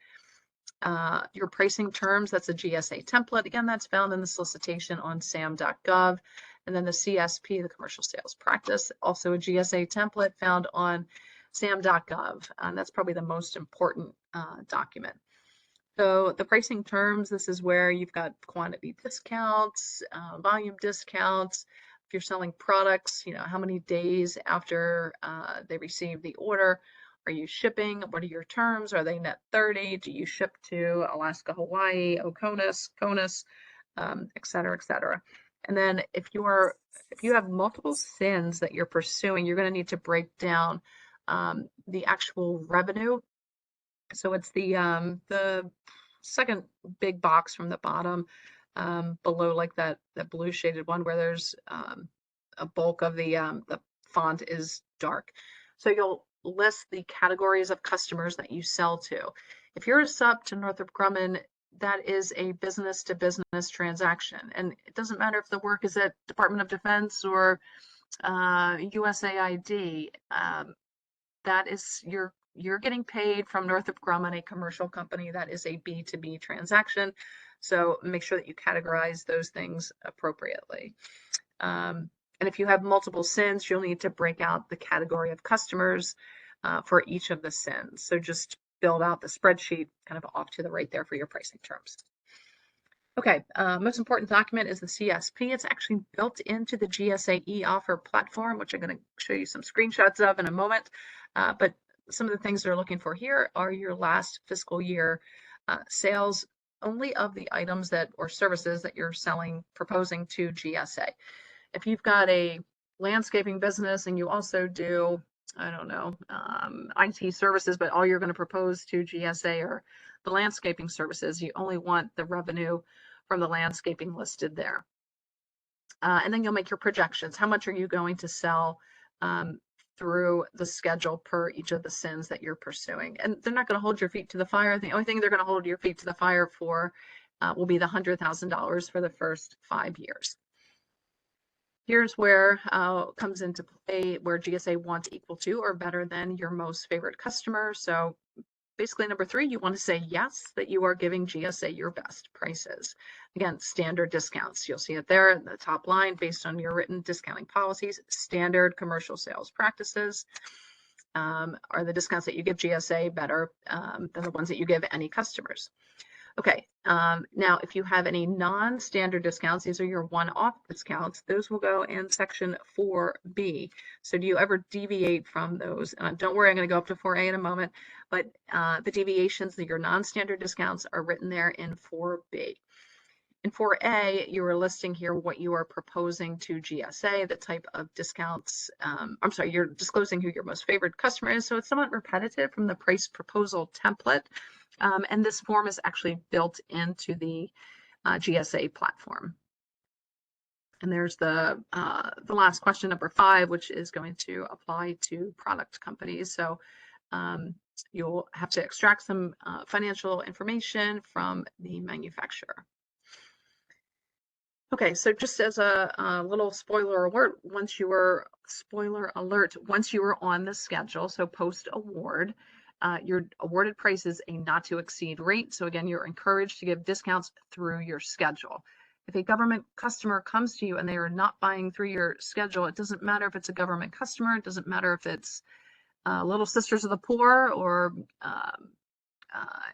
Your pricing terms, that's a GSA template. Again, that's found in the solicitation on sam.gov. And then the CSP, the Commercial Sales Practice, also a GSA template found on sam.gov. That's probably the most important document. So the pricing terms, this is where you've got quantity discounts, volume discounts. If you're selling products, you know, how many days after they receive the order are you shipping? What are your terms? Are they net 30? Do you ship to Alaska, Hawaii, Oconus, CONUS, et cetera, et cetera. And then if you have multiple SINs that you're pursuing, you're going to need to break down the actual revenue. So it's the second big box from the bottom below, like that blue shaded one where there's a bulk of the font is dark. So you'll list the categories of customers that you sell to. If you're a sub to Northrop Grumman, that is a business to business transaction. And it doesn't matter if the work is at Department of Defense or USAID. That is you're getting paid from Northrop Grumman, a commercial company. That is a B2B transaction. So make sure that you categorize those things appropriately. And if you have multiple SINs, you'll need to break out the category of customers for each of the SINs. So just build out the spreadsheet kind of off to the right there for your pricing terms. Okay, most important document is the CSP. It's actually built into the GSA eOffer platform, which I'm going to show you some screenshots of in a moment. But some of the things they're looking for here are your last fiscal year sales only of the items that or services that you're proposing to GSA. If you've got a landscaping business and you also do, I don't know, IT services, but all you're going to propose to GSA are the landscaping services, you only want the revenue from the landscaping listed there. And then you'll make your projections. How much are you going to sell through the schedule per each of the SINs that you're pursuing? And they're not going to hold your feet to the fire. The only thing they're going to hold your feet to the fire for will be the $100,000 for the first 5 years. Here's where comes into play where GSA wants equal to or better than your most favorite customer. So basically, number 3, you want to say yes, that you are giving GSA your best prices. Again, standard discounts. You'll see it there in the top line based on your written discounting policies. Standard commercial sales practices. Are the discounts that you give GSA better than the ones that you give any customers? Okay, now if you have any non-standard discounts, these are your one-off discounts, those will go in section 4B. So do you ever deviate from those? Don't worry, I'm going to go up to 4A in a moment, but the deviations, your non-standard discounts are written there in 4B. in 4A, you were listing here what you are proposing to GSA, the type of discounts. I'm sorry, you're disclosing who your most favored customer is. So it's somewhat repetitive from the price proposal template. And this form is actually built into the GSA platform. And there's the last question, number 5, which is going to apply to product companies. So you'll have to extract some financial information from the manufacturer. Okay, so just as a little spoiler alert, once you were on the schedule, so post award, your awarded price is a not to exceed rate. So again, you're encouraged to give discounts through your schedule. If a government customer comes to you and they are not buying through your schedule, it doesn't matter if it's a government customer, it doesn't matter if it's Little Sisters of the Poor or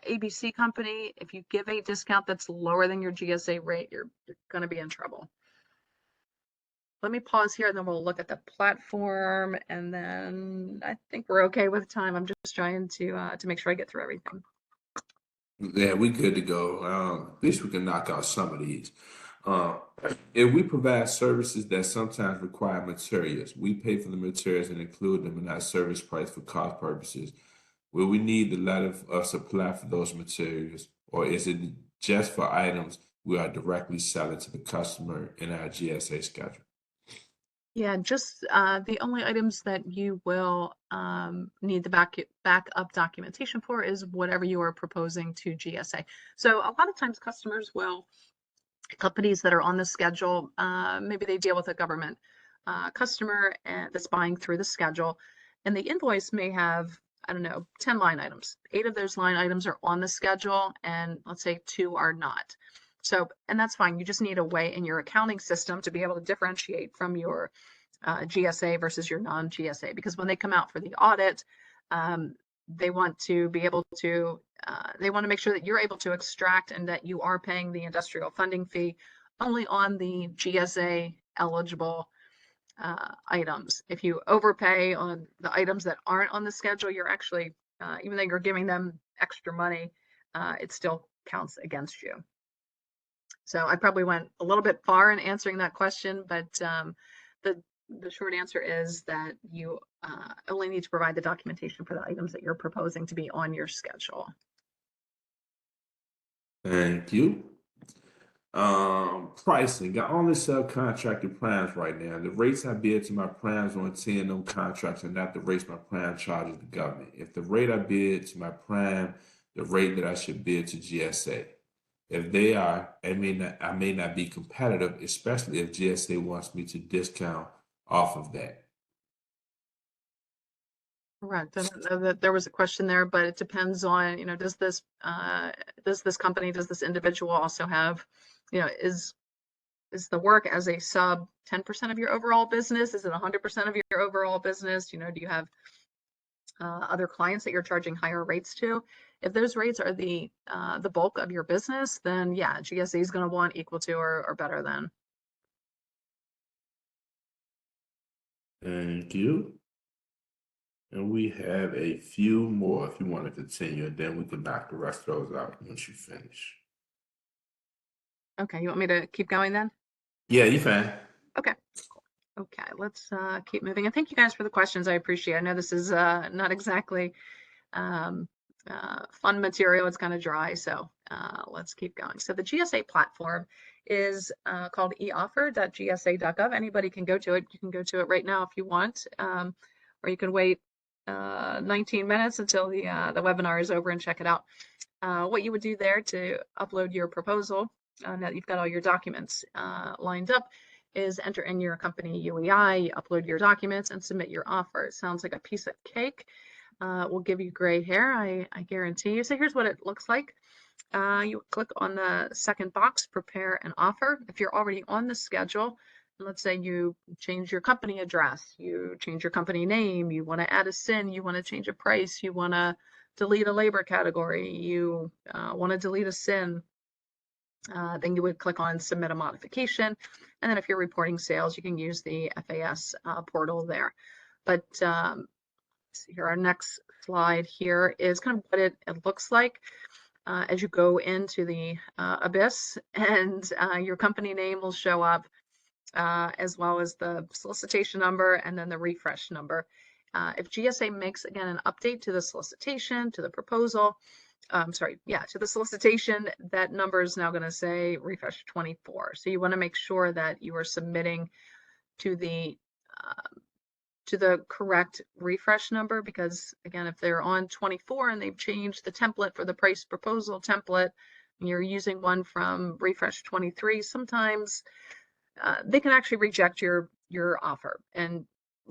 ABC company. If you give a discount that's lower than your GSA rate, you're going to be in trouble. Let me pause here and then we'll look at the platform, and then I think we're okay with time. I'm just trying to make sure I get through everything. Yeah, we good to go. At least we can knock out some of these. If we provide services that sometimes require materials, we pay for the materials and include them in our service price for cost purposes. Will we need the letter of supply for those materials, or is it just for items we are directly selling to the customer in our GSA schedule? Yeah, just the only items that you will need the backup documentation for is whatever you are proposing to GSA. So a lot of times companies that are on the schedule, maybe they deal with a government customer that's buying through the schedule, and the invoice may have, I don't know, 10 line items. 8 of those line items are on the schedule, and let's say 2 are not. So, and that's fine. You just need a way in your accounting system to be able to differentiate from your GSA versus your non-GSA, because when they come out for the audit, they want to be able to, they want to make sure that you're able to extract and that you are paying the industrial funding fee only on the GSA eligible items. If you overpay on the items that aren't on the schedule, you're actually, even though you're giving them extra money, it still counts against you. So I probably went a little bit far in answering that question, but the short answer is that you only need to provide the documentation for the items that you're proposing to be on your schedule. Thank you. Pricing. I only sell contracted plans right now. The rates I bid to my plans on T&M contracts are not the rates my plan charges the government. If the rate I bid to my plan, the rate that I should bid to GSA. If they are, I may not be competitive, especially if GSA wants me to discount off of that. Correct. I don't know that there was a question there, but it depends on, you know, does this company, does this individual also have, you know, is the work as a sub 10% of your overall business? Is it 100% of your overall business? You know, do you have other clients that you're charging higher rates to? If those rates are the bulk of your business, then yeah, GSA is going to want equal to or better than. Thank you. And we have a few more if you want to continue, and then we can knock the rest of those out once you finish. Okay, you want me to keep going then? Yeah, you fine. Okay. Okay, let's keep moving. And thank you guys for the questions. I appreciate it. I know this is not exactly fun material. It's kind of dry, so let's keep going. So the GSA platform is called eoffer.gsa.gov. Anybody can go to it. You can go to it right now if you want, or you can wait 19 minutes until the webinar is over and check it out. What you would do there to upload your proposal, now that you've got all your documents lined up, is enter in your company UEI, you upload your documents, and submit your offer. It sounds like a piece of cake. Will give you gray hair, I guarantee you. So here's what it looks like. You click on the second box, prepare an offer. If you're already on the schedule, let's say you change your company address, you change your company name, you want to add a SIN, you want to change a price, you want to delete a labor category, you want to delete a SIN, then you would click on submit a modification. And then if you're reporting sales, you can use the FAS portal there. But here, our next slide here is kind of what it looks like. as you go into the abyss, and your company name will show up, as well as the solicitation number and then the refresh number. If GSA makes, again, an update to the solicitation, to the proposal, to the solicitation, that number is now going to say refresh 24. So you want to make sure that you are submitting to the correct refresh number, because again, if they're on 24 and they've changed the template for the price proposal template, and you're using one from refresh 23, sometimes they can actually reject your offer, and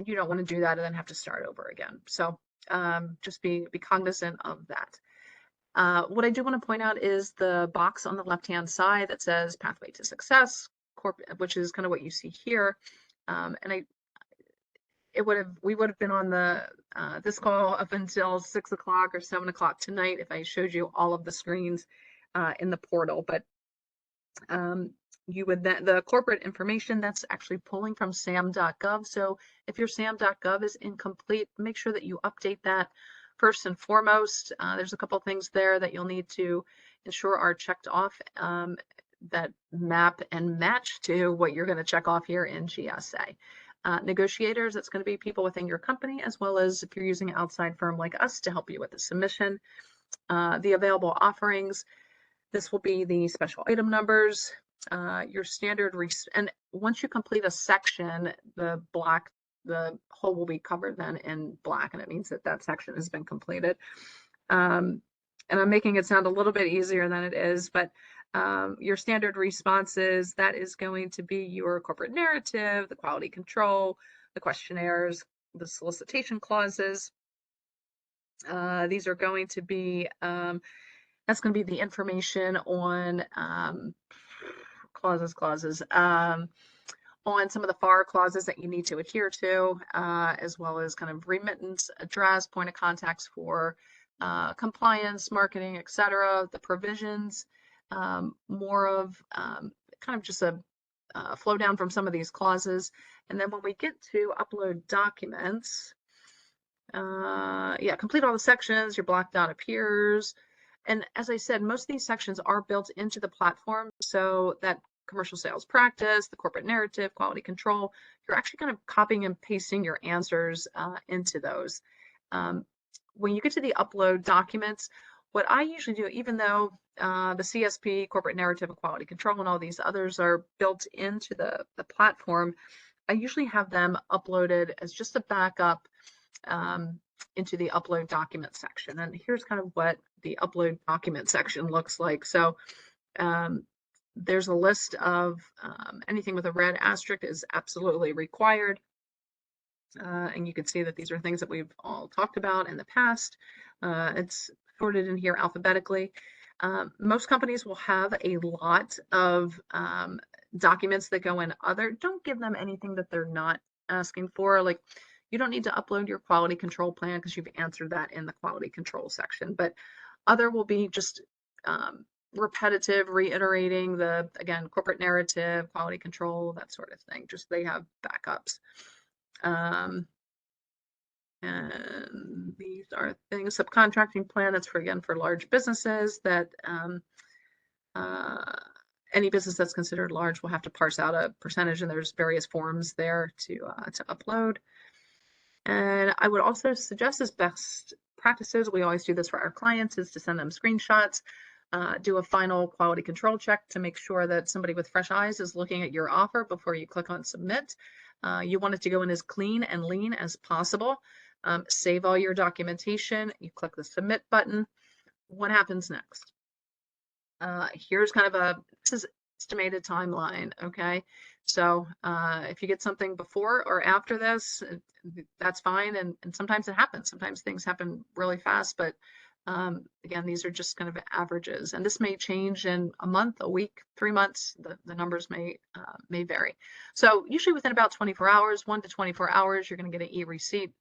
you don't want to do that and then have to start over again. So just be cognizant of that. What I do want to point out is the box on the left-hand side that says Pathway to Success, which is kind of what you see here. And we would have been on the this call up until 6 o'clock or 7 o'clock tonight if I showed you all of the screens in the portal. But you would then, the corporate information, that's actually pulling from sam.gov. So if your sam.gov is incomplete, make sure that you update that first and foremost. There's a couple things there that you'll need to ensure are checked off that map and match to what you're going to check off here in GSA. Negotiators, it's going to be people within your company, as well as if you're using an outside firm like us to help you with the submission. The available offerings, this will be the special item numbers, your standard, and once you complete a section, the whole will be covered then in black, and it means that that section has been completed. And I'm making it sound a little bit easier than it is, but your standard responses, that is going to be your corporate narrative, the quality control, the questionnaires, the solicitation clauses. These are going to be, that's going to be the information on clauses, on some of the FAR clauses that you need to adhere to, as well as kind of remittance address, point of contacts for compliance, marketing, etc. The provisions, more of kind of just a flow down from some of these clauses. And then when we get to upload documents, complete all the sections, your black dot appears. And as I said, most of these sections are built into the platform, so that commercial sales practice, the corporate narrative, quality control, you're actually kind of copying and pasting your answers into those. When you get to the upload documents, what I usually do, even though the CSP, corporate narrative, and quality control, and all these others are built into the platform, I usually have them uploaded as just a backup into the upload document section. And here's kind of what the upload document section looks like. So there's a list of anything with a red asterisk is absolutely required. And you can see that these are things that we've all talked about in the past. It's sorted in here alphabetically. Most companies will have a lot of documents that go in other. Don't give them anything that they're not asking for. Like, you don't need to upload your quality control plan because you've answered that in the quality control section. But other will be just repetitive, reiterating the, again, corporate narrative, quality control, that sort of thing. Just they have backups. And these are things, subcontracting plan, that's for, again, for large businesses that any business that's considered large will have to parse out a percentage, and there's various forms there to upload. And I would also suggest, as best practices, we always do this for our clients, is to send them screenshots, do a final quality control check to make sure that somebody with fresh eyes is looking at your offer before you click on submit. You want it to go in as clean and lean as possible. Save all your documentation. You click the submit button. What happens next? Here's kind of this is estimated timeline, okay? So if you get something before or after this, that's fine. And sometimes it happens. Sometimes things happen really fast, but again, these are just kind of averages. And this may change in a month, a week, 3 months. The numbers may vary. So usually within about 24 hours, 1 to 24 hours, you're going to get an e-receipt.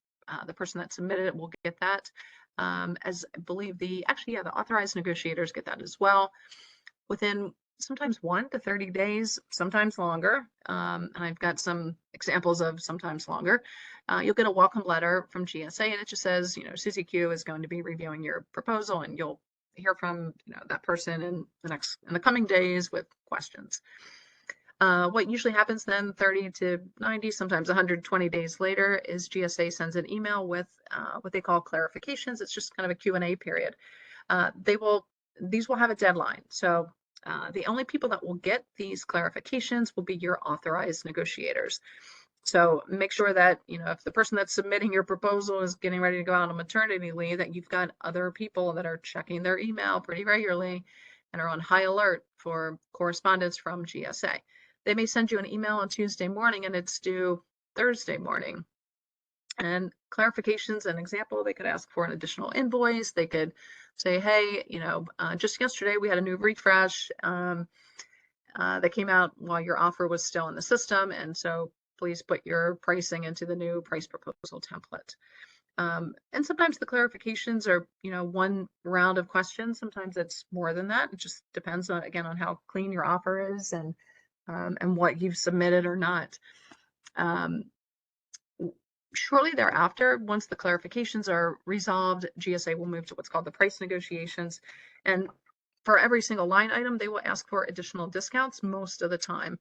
The person that submitted it will get that. As I believe the authorized negotiators get that as well. Within sometimes 1 to 30 days, sometimes longer. And I've got some examples of sometimes longer. You'll get a welcome letter from GSA, and it just says, Susie Q is going to be reviewing your proposal, and you'll hear from that person in the coming days with questions. What usually happens then 30 to 90, sometimes 120 days later is GSA sends an email with what they call clarifications. It's just kind of a Q&A period. These will have a deadline. So the only people that will get these clarifications will be your authorized negotiators. So make sure that, if the person that's submitting your proposal is getting ready to go out on maternity leave, that you've got other people that are checking their email pretty regularly and are on high alert for correspondence from GSA. They may send you an email on Tuesday morning and it's due Thursday morning. And clarifications, an example, they could ask for an additional invoice. They could say, hey, just yesterday we had a new refresh that came out while your offer was still in the system. And so please put your pricing into the new price proposal template. And sometimes the clarifications are, one round of questions. Sometimes it's more than that. It just depends on, again, on how clean your offer is and what you've submitted or not. Shortly thereafter, once the clarifications are resolved, GSA will move to what's called the price negotiations. And for every single line item, they will ask for additional discounts most of the time.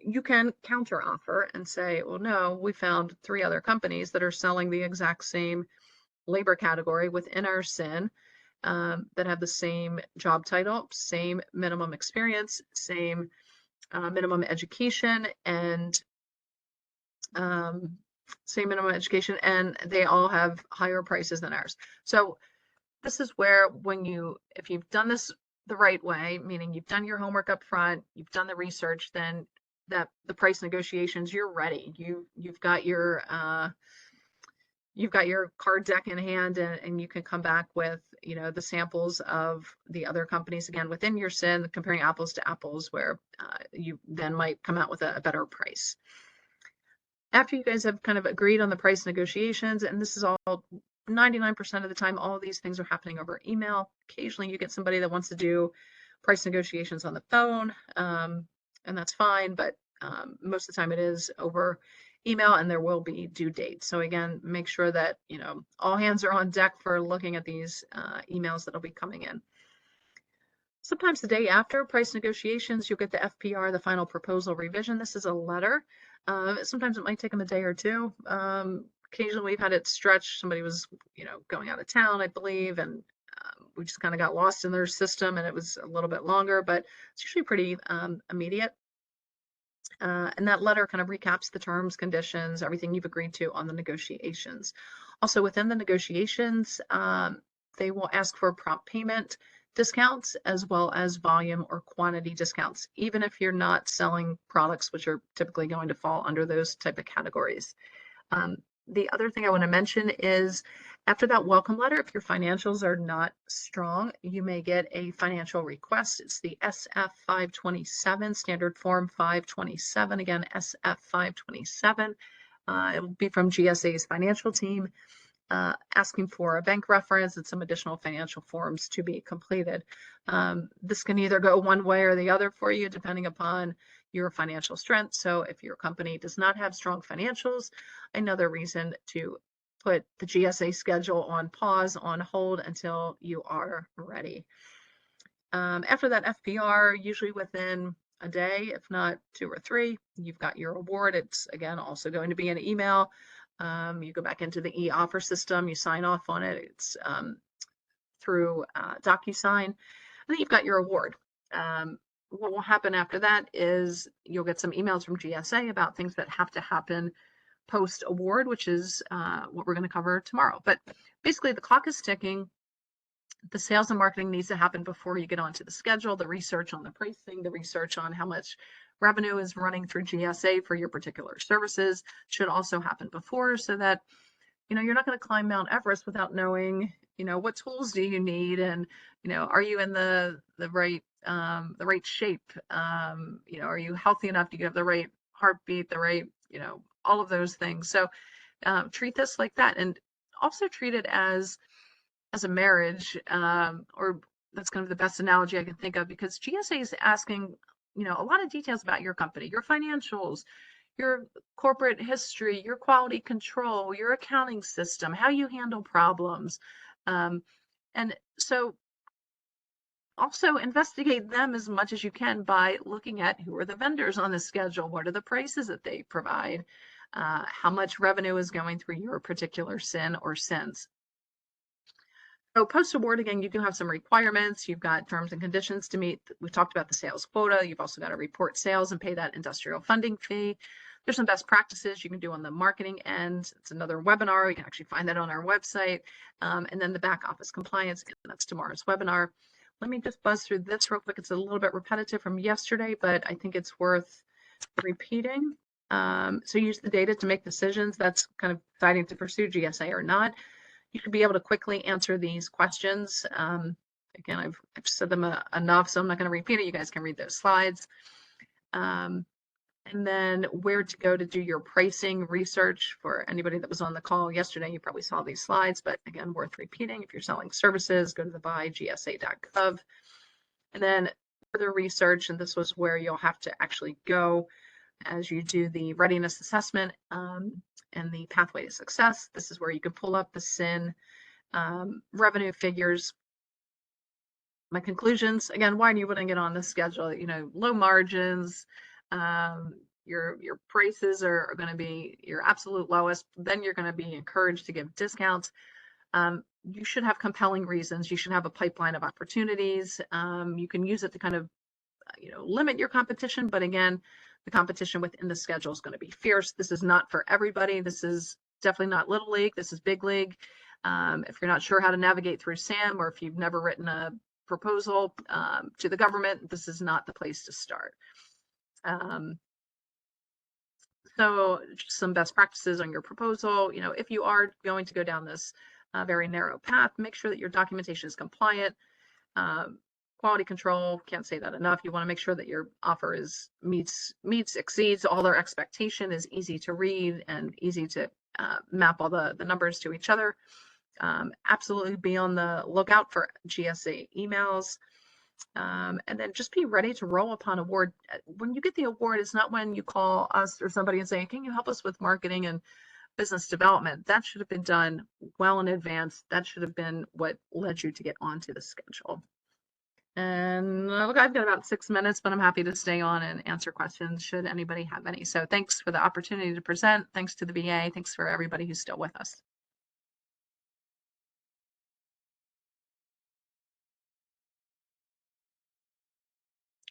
You can counter offer and say, well, no, we found 3 other companies that are selling the exact same labor category within our SIN that have the same job title, same minimum experience, same minimum education, and and they all have higher prices than ours. So this is where if you've done this the right way, meaning you've done your homework up front, you've done the research, then the price negotiations, you're ready. You've got your card deck in hand, and you can come back with the samples of the other companies again within your SIN, comparing apples to apples, where you then might come out with a better price. After you guys have kind of agreed on the price negotiations, and this is all 99% of the time, all of these things are happening over email. Occasionally you get somebody that wants to do price negotiations on the phone, and that's fine, but most of the time it is over email, and there will be due dates. So again, make sure that all hands are on deck for looking at these emails that'll be coming in. Sometimes the day after price negotiations, you'll get the FPR, the final proposal revision. This is a letter. Sometimes it might take them a day or two. Occasionally we've had it stretched. Somebody was, going out of town, I believe, and we just kind of got lost in their system, and it was a little bit longer, but it's usually pretty immediate. And that letter kind of recaps the terms, conditions, everything you've agreed to on the negotiations. Also within the negotiations, they will ask for prompt payment discounts as well as volume or quantity discounts, even if you're not selling products which are typically going to fall under those type of categories. The other thing I want to mention is after that welcome letter, if your financials are not strong, you may get a financial request. It's the SF 527, standard form 527. Again, SF 527. It will be from GSA's financial team, asking for a bank reference and some additional financial forms to be completed. This can either go one way or the other for you, depending upon your financial strength. So if your company does not have strong financials, another reason to put the GSA schedule on pause, on hold until you are ready. After that FPR, usually within a day, if not 2 or 3, you've got your award. It's again also going to be an email. You go back into the e-offer system, you sign off on it. It's through DocuSign, and then you've got your award. What will happen after that is you'll get some emails from GSA about things that have to happen post-award, which is what we're going to cover tomorrow. But basically, the clock is ticking. The sales and marketing needs to happen before you get onto the schedule, the research on the pricing, the research on how much revenue is running through GSA for your particular services should also happen before, so that you're not going to climb Mount Everest without knowing what tools do you need, and are you in the right shape, are you healthy enough, do you have the right heartbeat, the right all of those things. So treat this like that, and also treat it as a marriage, or that's kind of the best analogy I can think of, because GSA is asking a lot of details about your company, your financials, your corporate history, your quality control, your accounting system, how you handle problems, And so also investigate them as much as you can by looking at who are the vendors on the schedule, what are the prices that they provide, how much revenue is going through your particular SIN or SINs. So post-award, again, you do have some requirements. You've got terms and conditions to meet. We've talked about the sales quota. You've also got to report sales and pay that industrial funding fee. There's some best practices you can do on the marketing end. It's another webinar. You can actually find that on our website. And then the back office compliance, that's tomorrow's webinar. Let me just buzz through this real quick. It's a little bit repetitive from yesterday, but I think it's worth repeating. So use the data to make decisions. That's kind of deciding to pursue GSA or not. You should be able to quickly answer these questions. Again, I've said them enough, so I'm not going to repeat it. You guys can read those slides. And then where to go to do your pricing research. For anybody that was on the call yesterday, you probably saw these slides, but again, worth repeating. If you're selling services, go to the buy.gsa.gov. And then further research, and this was where you'll have to actually go as you do the readiness assessment and the pathway to success. This is where you can pull up the SIN revenue figures. My conclusions, again, why you wouldn't get on the schedule, low margins, your prices are going to be your absolute lowest. Then you're going to be encouraged to give discounts. You should have compelling reasons. You should have a pipeline of opportunities. You can use it to kind of, limit your competition. But again, the competition within the schedule is going to be fierce. This is not for everybody. This is definitely not little league. This is big league. If you're not sure how to navigate through SAM, or if you've never written a proposal to the government, this is not the place to start. So just some best practices on your proposal. If you are going to go down this very narrow path, make sure that your documentation is compliant. Quality control, can't say that enough. You want to make sure that your offer meets, exceeds all their expectation, is easy to read and easy to map all the numbers to each other. Absolutely be on the lookout for GSA emails. And then just be ready to roll upon award. When you get the award, it's not when you call us or somebody and say, can you help us with marketing and business development? That should have been done well in advance. That should have been what led you to get onto the schedule. And look, I've got about 6 minutes, but I'm happy to stay on and answer questions should anybody have any. So thanks for the opportunity to present. Thanks to the VA. Thanks for everybody who's still with us.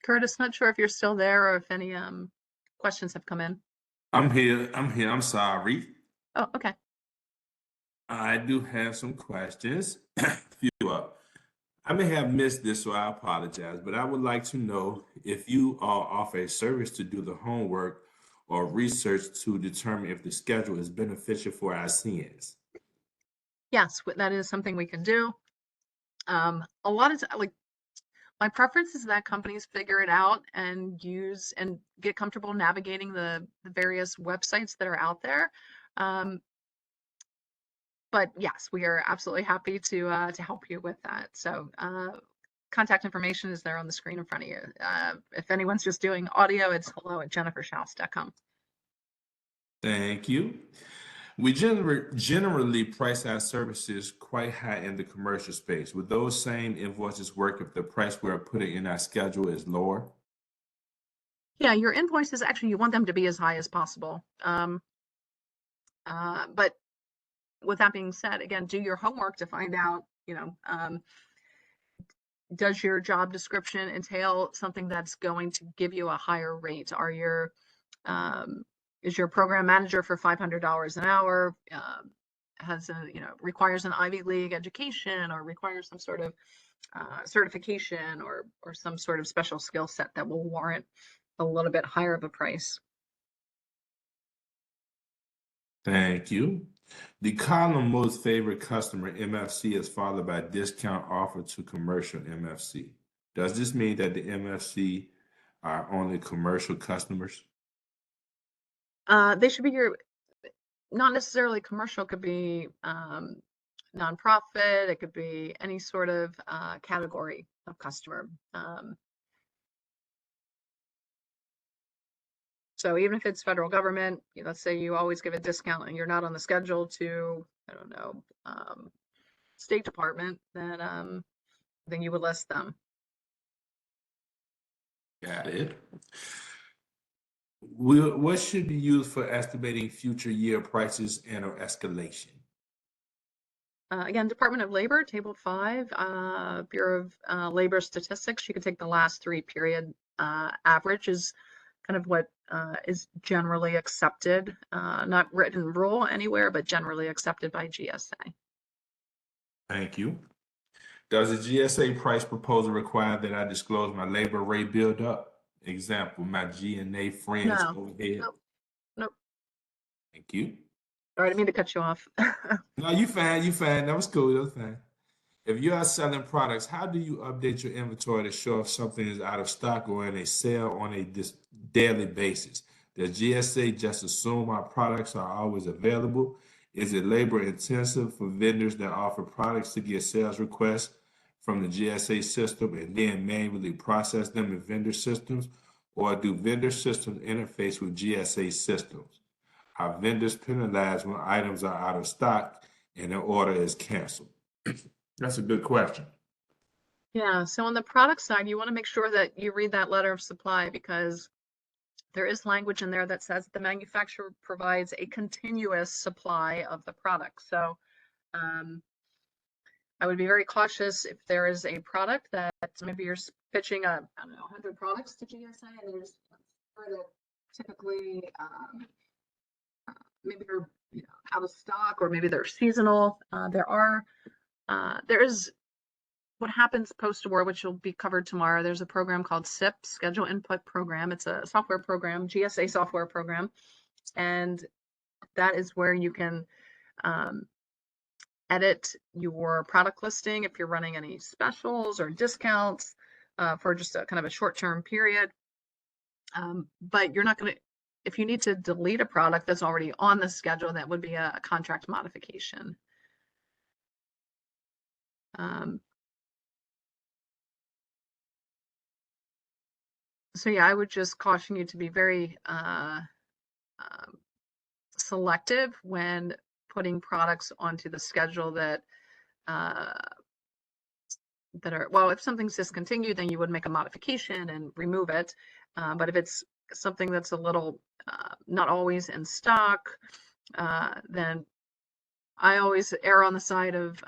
Curtis, not sure if you're still there or if any questions have come in. I'm here. I'm sorry. Oh, okay. I do have some questions. Few up. I may have missed this, so I apologize, but I would like to know if you offer a service to do the homework or research to determine if the schedule is beneficial for our CNs. Yes, that is something we can do. A lot of like my preference is that companies figure it out and use and get comfortable navigating the various websites that are out there. But yes, we are absolutely happy to help you with that. So contact information is there on the screen in front of you. If anyone's just doing audio, it's hello@jenniferschaus.com. Thank you. We generally price our services quite high in the commercial space. Would those same invoices work if the price we're putting in our schedule is lower? Yeah, your invoices, actually, you want them to be as high as possible. But with that being said, again, do your homework to find out, does your job description entail something that's going to give you a higher rate? Is your program manager for $500 an hour, requires an Ivy League education or requires some sort of certification or some sort of special skill set that will warrant a little bit higher of a price? Thank you. The column most favorite customer MFC is followed by discount offer to commercial MFC. Does this mean that the MFC are only commercial customers? They should be not necessarily commercial, could be nonprofit, it could be any sort of category of customer. So even if it's federal government, let's say you always give a discount and you're not on the schedule to, I don't know, State Department, then you would list them. Got it. What should be used for estimating future year prices and or escalation? Again, Department of Labor, Table 5, Bureau of Labor Statistics. You can take the last 3 period average is kind of what is generally accepted, not written rule anywhere, but generally accepted by GSA. Thank you. Does the GSA price proposal require that I disclose my labor rate buildup? Example, my G&A friends No, overhead. nope, nope. Thank you. All right, I didn't mean to cut you off. No, you fine, you fine. That was cool, that was fine. If you are selling products, how do you update your inventory to show if something is out of stock or in a sale on a daily basis? Does GSA just assume our products are always available? Is it labor intensive for vendors that offer products to get sales requests from the GSA system and then manually process them in vendor systems? Or do vendor systems interface with GSA systems? Are vendors penalized when items are out of stock and their order is canceled? That's a good question. Yeah, so on the product side, you want to make sure that you read that letter of supply, because there is language in there that says the manufacturer provides a continuous supply of the product. So I would be very cautious if there is a product that maybe you're pitching I don't know, 100 products to GSA, and there's that typically maybe they're out of stock, or maybe they're seasonal. There is what happens post-award, which will be covered tomorrow. There's a program called SIP, Schedule Input Program. It's a software program, GSA software program, and that is where you can edit your product listing if you're running any specials or discounts for just a kind of a short-term period. But you're not going to, if you need to delete a product that's already on the schedule, that would be a contract modification. So yeah, I would just caution you to be very selective when putting products onto the schedule that are, well, if something's discontinued, then you would make a modification and remove it. But if it's something that's a little not always in stock, then I always err on the side of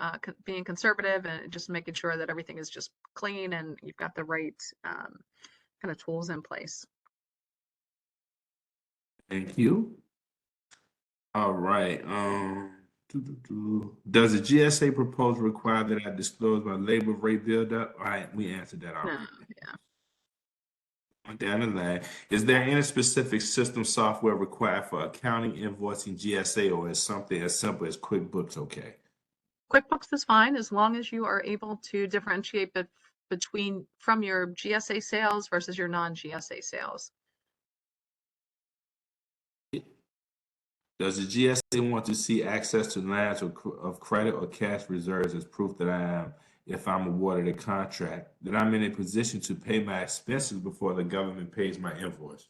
being conservative and just making sure that everything is just clean and you've got the right kind of tools in place. Thank you. All right. Does the GSA proposal require that I disclose my labor rate buildup? All right, we answered that already. No, yeah. Down the line, is there any specific system software required for accounting, invoicing, GSA, or is something as simple as QuickBooks okay? QuickBooks is fine as long as you are able to differentiate from your GSA sales versus your non-GSA sales. Does the GSA want to see access to lines of credit or cash reserves as proof that I am, if I'm awarded a contract, that I'm in a position to pay my expenses before the government pays my invoice?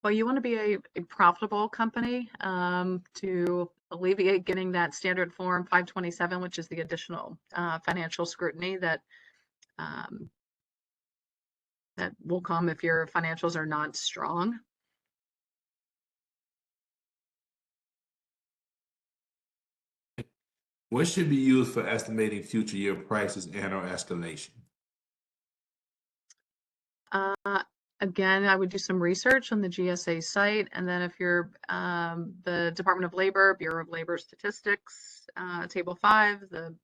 Well, you want to be a profitable company to alleviate getting that standard form 527, which is the additional financial scrutiny that will come if your financials are not strong. What should be used for estimating future year prices and or escalation? Again, I would do some research on the GSA site, and then if you're the Department of Labor, Bureau of Labor Statistics, Table 5, the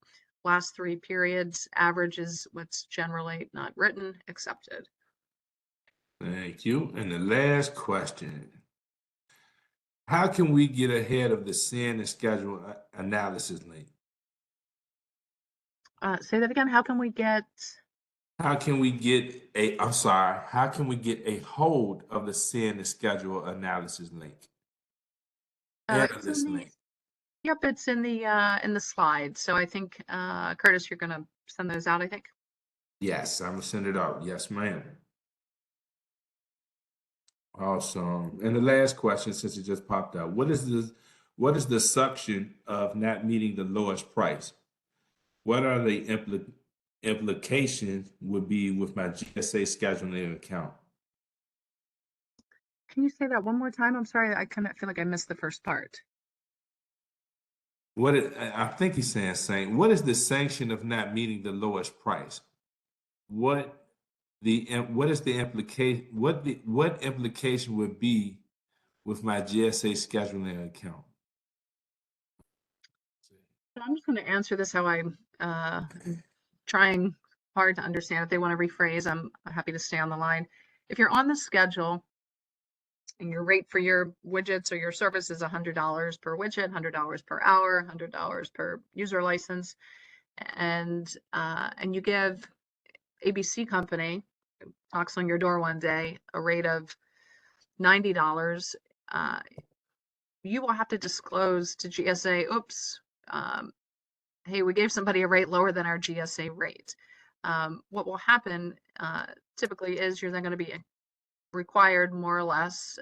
last 3 periods average is what's generally not written, accepted. Thank you. And the last question. How can we get ahead of the SIN and schedule analysis link? Say that again. How can we get how can we get a hold of the SIN and schedule analysis link? Analyst link. Yep, it's in the slides. So I think Curtis, you're gonna send those out, I think. Yes, I'm gonna send it out. Yes, ma'am. Awesome. And the last question, since it just popped up, what is What is the sanction of not meeting the lowest price? What are the implications would be with my GSA scheduling account? Can you say that one more time? I'm sorry, I kind of feel like I missed the first part. I think he's saying, what is the sanction of not meeting the lowest price? What what is the implication? What implication would be with my GSA scheduling account? So I'm just going to answer this how I'm trying hard to understand. If they want to rephrase, I'm happy to stay on the line. If you're on the schedule and your rate for your widgets or your service is $100 per widget, $100 per hour, $100 per user license, and you give ABC company knocks on your door one day a rate of $90, you will have to disclose to GSA, oops, hey, we gave somebody a rate lower than our GSA rate. What will happen typically is you're then going to be required more or less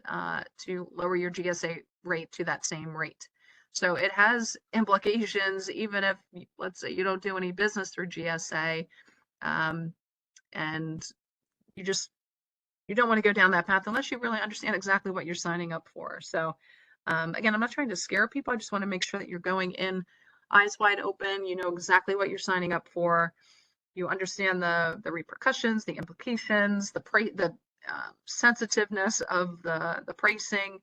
to lower your GSA rate to that same rate. So it has implications even if, let's say, you don't do any business through GSA, and you don't want to go down that path unless you really understand exactly what you're signing up for. So again, I'm not trying to scare people. I just want to make sure that you're going in eyes wide open. You know exactly what you're signing up for. You understand the repercussions, the implications, the sensitiveness of the pricing,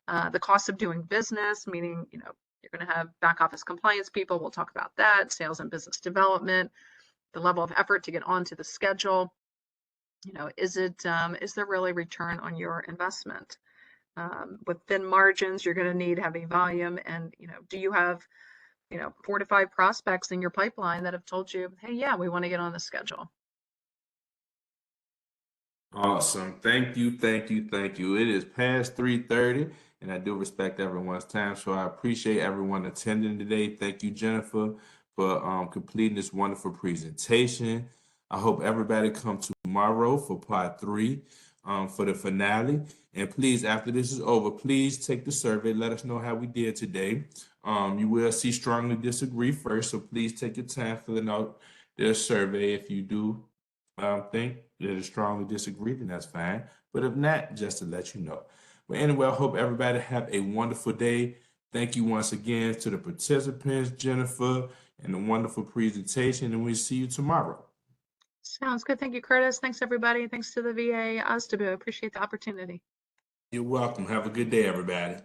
the cost of doing business, meaning, you know, you're going to have back office compliance people. We'll talk about that, sales and business development, the level of effort to get onto the schedule. You know, is there really return on your investment? With thin margins, you're going to need heavy volume. And, you know, do you have, you know, 4 to 5 prospects in your pipeline that have told you, hey, yeah, we want to get on the schedule? Awesome. Thank you, thank you, thank you. It is past 3:30, and I do respect everyone's time, so I appreciate everyone attending today. Thank you, Jennifer, for completing this wonderful presentation. I hope everybody come tomorrow for part 3, for the finale. And please, after this is over, please take the survey. Let us know how we did today. You will see strongly disagree first, so please take your time filling out the survey. If you do think that is strongly disagree, then that's fine. But if not, just to let you know. But anyway, I hope everybody have a wonderful day. Thank you once again to the participants, Jennifer, and the wonderful presentation, and we'll see you tomorrow. Sounds good. Thank you, Curtis. Thanks, everybody. Thanks to the VA OSDBU. Appreciate the opportunity. You're welcome. Have a good day, everybody.